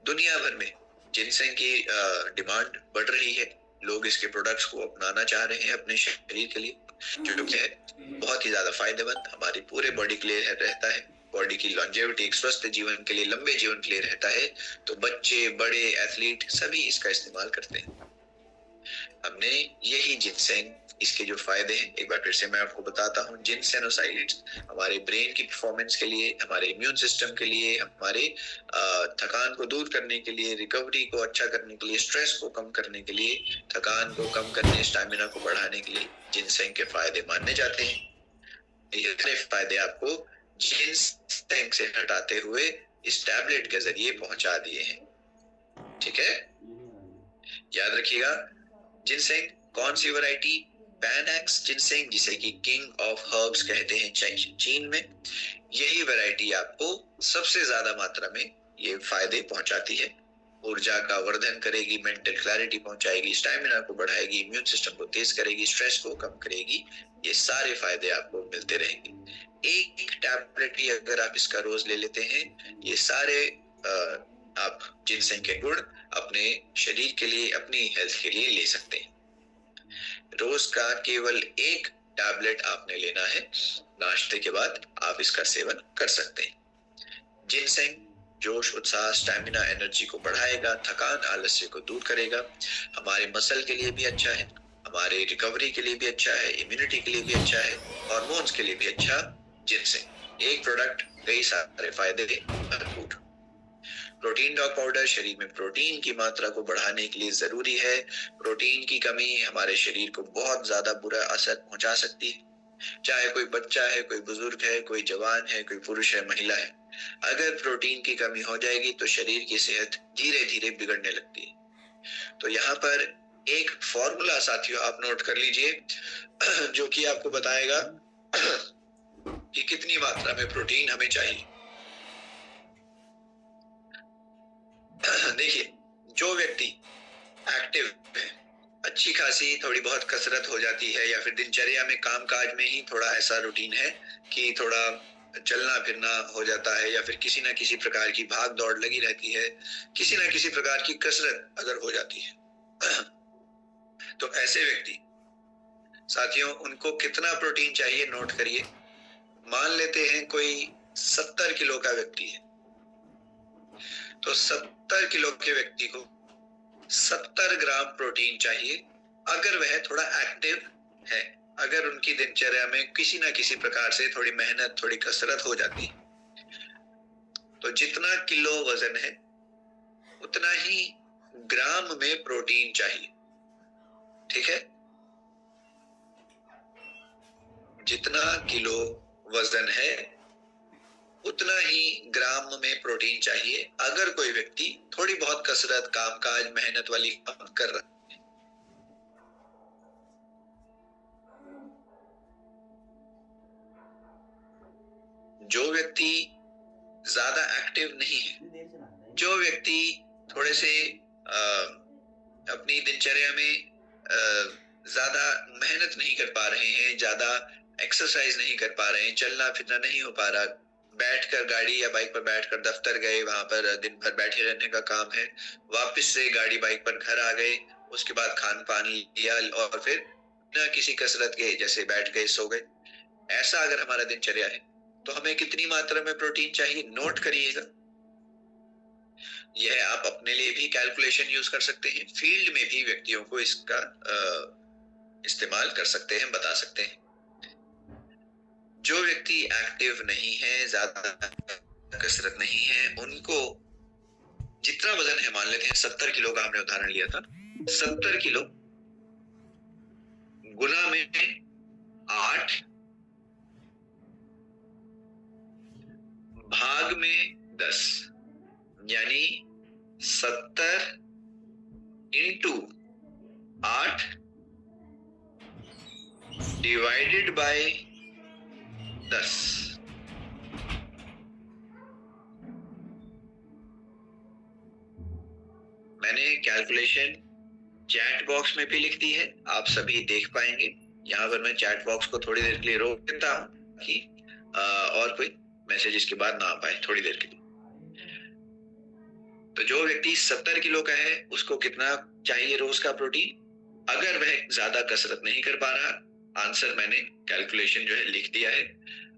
दुनिया भर में जिनसेंग की डिमांड बढ़ रही है, लोग इसके प्रोडक्ट्स को अपनाना चाह रहे हैं अपने शरीर के लिए, जो कि है बहुत ही ज्यादा फायदेमंद, हमारी पूरे बॉडी के लिए रहता है। बॉडी की लॉन्जेविटी, एक स्वस्थ जीवन के लिए, लंबे जीवन के लिए रहता है। तो बच्चे, बड़े, एथलीट सभी इसका इस्तेमाल करते हैं। हमने यही जिनसेंग इसके जो फायदे हैं एक बार फिर से मैं आपको बताता हूँ। जिनसेनोसाइड्स हमारे ब्रेन की परफॉर्मेंस के लिए, हमारे इम्यून सिस्टम के लिए, हमारे थकान को दूर करने के लिए, रिकवरी को अच्छा करने के लिए, स्ट्रेस को कम करने के लिए, थकान को कम करने, स्टैमिना को बढ़ाने के लिए जिनसेंग के फायदे माने जाते हैं। ये सारे फायदे आपको जिनसेंग से हटाते हुए इस टैबलेट के जरिए पहुंचा दिए हैं। ठीक है, याद रखिएगा। जिनसेंग कौन सी वैरायटी? पैनैक्स जिनसेंग, जिसे कि किंग ऑफ हर्ब्स कहते हैं चीन में। यही वैरायटी आपको सबसे ज्यादा मात्रा में ये फायदे पहुंचाती है। ऊर्जा का वर्धन करेगी, मेंटल क्लैरिटी पहुंचाएगी, स्टैमिना को बढ़ाएगी, इम्यून सिस्टम को तेज करेगी, स्ट्रेस को कम करेगी। ये सारे फायदे आपको मिलते रहेंगे। एक टैबलेट भी अगर आप इसका रोज ले लेते हैं, ये सारे आप जिनसेंग के गुण अपने शरीर के लिए, अपनी हेल्थ के लिए ले सकते हैं। रोज का केवल एक टैबलेट आपने लेना है। नाश्ते के बाद आप इसका सेवन कर सकते हैं। जिनसेंग जोश, उत्साह, स्टैमिना, एनर्जी को बढ़ाएगा, थकान, आलस्य को दूर करेगा, हमारे मसल के लिए भी अच्छा है, हमारे रिकवरी के लिए भी अच्छा है, इम्यूनिटी के लिए भी अच्छा है, हार्मोन्स के लिए भी अच्छा। जिनसेंग एक प्रोडक्ट, कई सारे फायदे भरपूर। प्रोटीन डॉग पाउडर शरीर में प्रोटीन की मात्रा को बढ़ाने के लिए जरूरी है। प्रोटीन की कमी हमारे शरीर को बहुत ज्यादा बुरा असर पहुंचा सकती है, चाहे कोई बच्चा है, कोई बुजुर्ग है, कोई जवान है, कोई पुरुष है, महिला है। अगर प्रोटीन की कमी हो जाएगी तो शरीर की सेहत धीरे धीरे बिगड़ने लगती है। तो यहाँ पर एक फॉर्मूला साथियों आप नोट कर लीजिए, जो कि आपको बताएगा कि कितनी मात्रा में प्रोटीन हमें चाहिए। देखिए, जो व्यक्ति एक्टिव है, अच्छी खासी थोड़ी बहुत कसरत हो जाती है, या फिर दिनचर्या में कामकाज में ही थोड़ा ऐसा रूटीन है कि थोड़ा चलना फिरना हो जाता है, या फिर किसी ना किसी प्रकार की भाग दौड़ लगी रहती है, किसी ना किसी प्रकार की कसरत अगर हो जाती है, तो ऐसे व्यक्ति साथियों, उनको कितना प्रोटीन चाहिए नोट करिए। मान लेते हैं कोई 70 किलो का व्यक्ति है, तो 70 किलो के व्यक्ति को 70 ग्राम प्रोटीन चाहिए अगर वह थोड़ा एक्टिव है, अगर उनकी दिनचर्या में किसी ना किसी प्रकार से थोड़ी मेहनत, थोड़ी कसरत हो जाती। तो जितना किलो वजन है उतना ही ग्राम में प्रोटीन चाहिए। ठीक है, जितना किलो वजन है उतना ही ग्राम में प्रोटीन चाहिए अगर कोई व्यक्ति थोड़ी बहुत कसरत, कामकाज, मेहनत वाली काम कर रहा है। जो व्यक्ति ज्यादा एक्टिव नहीं है, जो व्यक्ति थोड़े से अपनी दिनचर्या में ज्यादा मेहनत नहीं कर पा रहे हैं, ज्यादा एक्सरसाइज नहीं कर पा रहे हैं, चलना फिरना नहीं हो पा रहा, बैठकर गाड़ी या बाइक पर बैठकर दफ्तर गए, वहां पर दिन भर बैठे रहने का काम है, वापस से गाड़ी बाइक पर घर आ गए, उसके बाद खान पान लिया और फिर बिना किसी कसरत के जैसे बैठ गए, सो गए। ऐसा अगर हमारा दिनचर्या है तो हमें कितनी मात्रा में प्रोटीन चाहिए नोट करिएगा। यह आप अपने लिए भी कैलकुलेशन यूज कर सकते हैं, फील्ड में भी व्यक्तियों को इसका इस्तेमाल कर सकते हैं, बता सकते हैं। जो व्यक्ति एक्टिव नहीं है, ज्यादा कसरत नहीं है, उनको जितना वजन है, मान लेते हैं 70 किलो का हमने उदाहरण लिया था, 70 किलो गुना में 8 भाग में 10, यानी 70 इंटू 8 डिवाइडेड बाय 10। मैंने कैलकुलेशन चैट बॉक्स में भी लिख दी है, आप सभी देख पाएंगे। यहाँ पर मैं चैट बॉक्स को थोड़ी देर के लिए रोक देता हूँ कि और कोई मैसेज इसके बाद ना आ पाए थोड़ी देर के लिए। तो जो व्यक्ति 70 किलो का है उसको कितना चाहिए रोज का प्रोटीन, अगर वह ज्यादा कसरत नहीं कर पा रहा। आंसर मैंने कैलकुलेशन जो है लिख दिया है।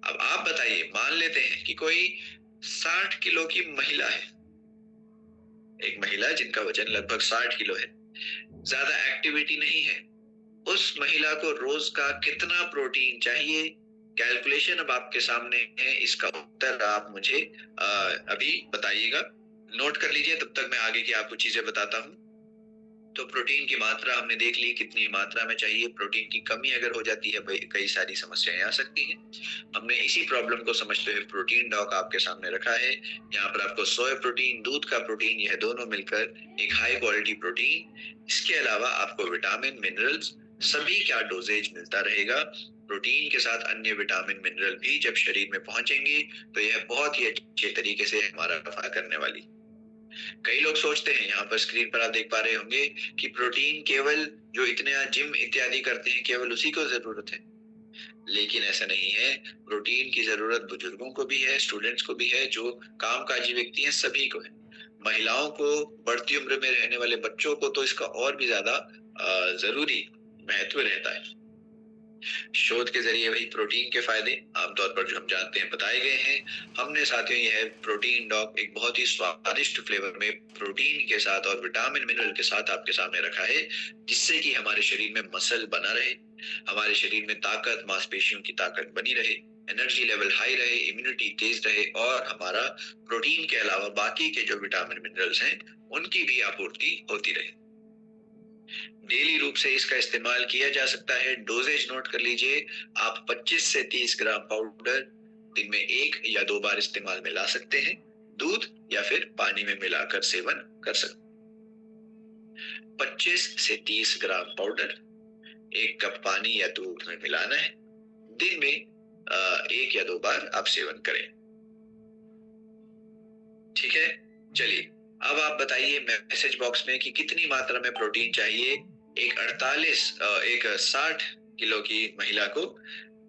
अब आप बताइए, मान लेते हैं कि कोई 60 किलो की महिला है, एक महिला जिनका वजन लगभग 60 किलो है, ज्यादा एक्टिविटी नहीं है, उस महिला को रोज का कितना प्रोटीन चाहिए? कैलकुलेशन अब आपके सामने है, इसका उत्तर आप मुझे अभी बताइएगा। नोट कर लीजिए, तब तक मैं आगे की आपको चीजें बताता हूँ। तो प्रोटीन की मात्रा हमने देख ली, कितनी मात्रा में चाहिए। प्रोटीन की कमी अगर हो जाती है, कई सारी समस्याएं आ सकती हैं। हमने इसी प्रॉब्लम को समझते हुए प्रोटीन डॉक आपके सामने रखा है। यहाँ पर आपको सोया प्रोटीन, दूध का प्रोटीन, यह दोनों मिलकर एक हाई क्वालिटी प्रोटीन, इसके अलावा आपको विटामिन, मिनरल्स, सभी का डोजेज मिलता रहेगा। प्रोटीन के साथ अन्य विटामिन, मिनरल भी जब शरीर में पहुंचेंगे तो यह बहुत ही अच्छे तरीके से हमारा रफा करने वाली। कई लोग सोचते हैं, यहाँ पर स्क्रीन पर आप देख पा रहे होंगे कि प्रोटीन केवल जो इतने जिम इत्यादि करते हैं केवल उसी को जरूरत है, लेकिन ऐसा नहीं है। प्रोटीन की जरूरत बुजुर्गों को भी है, स्टूडेंट्स को भी है, जो कामकाजी व्यक्ति हैं सभी को है। महिलाओं को, बढ़ती उम्र में रहने वाले बच्चों को तो इसका और भी ज्यादा जरूरी महत्व रहता है। शोध के जरिए वही प्रोटीन के फायदे आमतौर पर जो हम जानते हैं बताए गए हैं। हमने साथियों यह प्रोटीन डॉक एक बहुत ही स्वादिष्ट फ्लेवर में प्रोटीन के साथ और विटामिन, मिनरल के साथ आपके सामने रखा है, जिससे कि हमारे शरीर में मसल बना रहे, हमारे शरीर में ताकत, मांसपेशियों की ताकत बनी रहे, एनर्जी लेवल हाई रहे, इम्यूनिटी तेज रहे और हमारा प्रोटीन के अलावा बाकी के जो विटामिन, मिनरल्स हैं उनकी भी आपूर्ति होती रहे। डेली रूप से इसका इस्तेमाल किया जा सकता है। डोजेज नोट कर लीजिए, आप 25 से 30 ग्राम पाउडर दिन में 1 या 2 बार इस्तेमाल में ला सकते हैं। दूध या फिर पानी में मिलाकर सेवन कर सकते हैं। 25 से 30 ग्राम पाउडर 1 कप पानी या दूध में मिलाना है। दिन में 1 या 2 बार आप सेवन करें। ठीक है, चलिए अब आप बताइए मैसेज बॉक्स में कि कितनी मात्रा में प्रोटीन चाहिए एक 60 किलो की महिला को,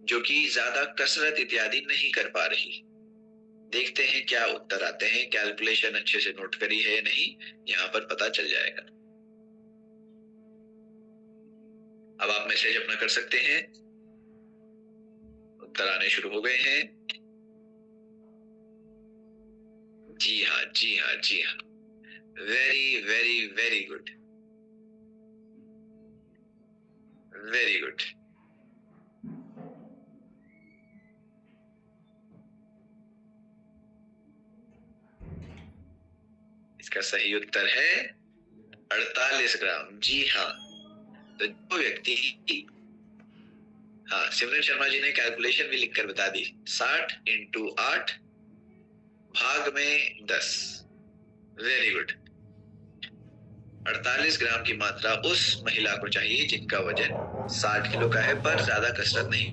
जो कि ज्यादा कसरत इत्यादि नहीं कर पा रही। देखते हैं क्या उत्तर आते हैं। कैलकुलेशन अच्छे से नोट करी है या नहीं, यहाँ पर पता चल जाएगा। अब आप मैसेज अपना कर सकते हैं। उत्तर आने शुरू हो गए हैं। जी हाँ, जी हाँ, जी हाँ, very very very good, very good. इसका सही उत्तर है 48 ग्राम। जी हाँ, तो जो व्यक्ति, हाँ, सिमरन शर्मा जी ने कैलकुलेशन भी लिखकर बता दी। 60 इंटू 8 भाग में 10। Very good. 48 ग्राम की मात्रा उस महिला को चाहिए जिनका वजन 60 किलो का है पर ज्यादा कसरत नहीं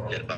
कर पा।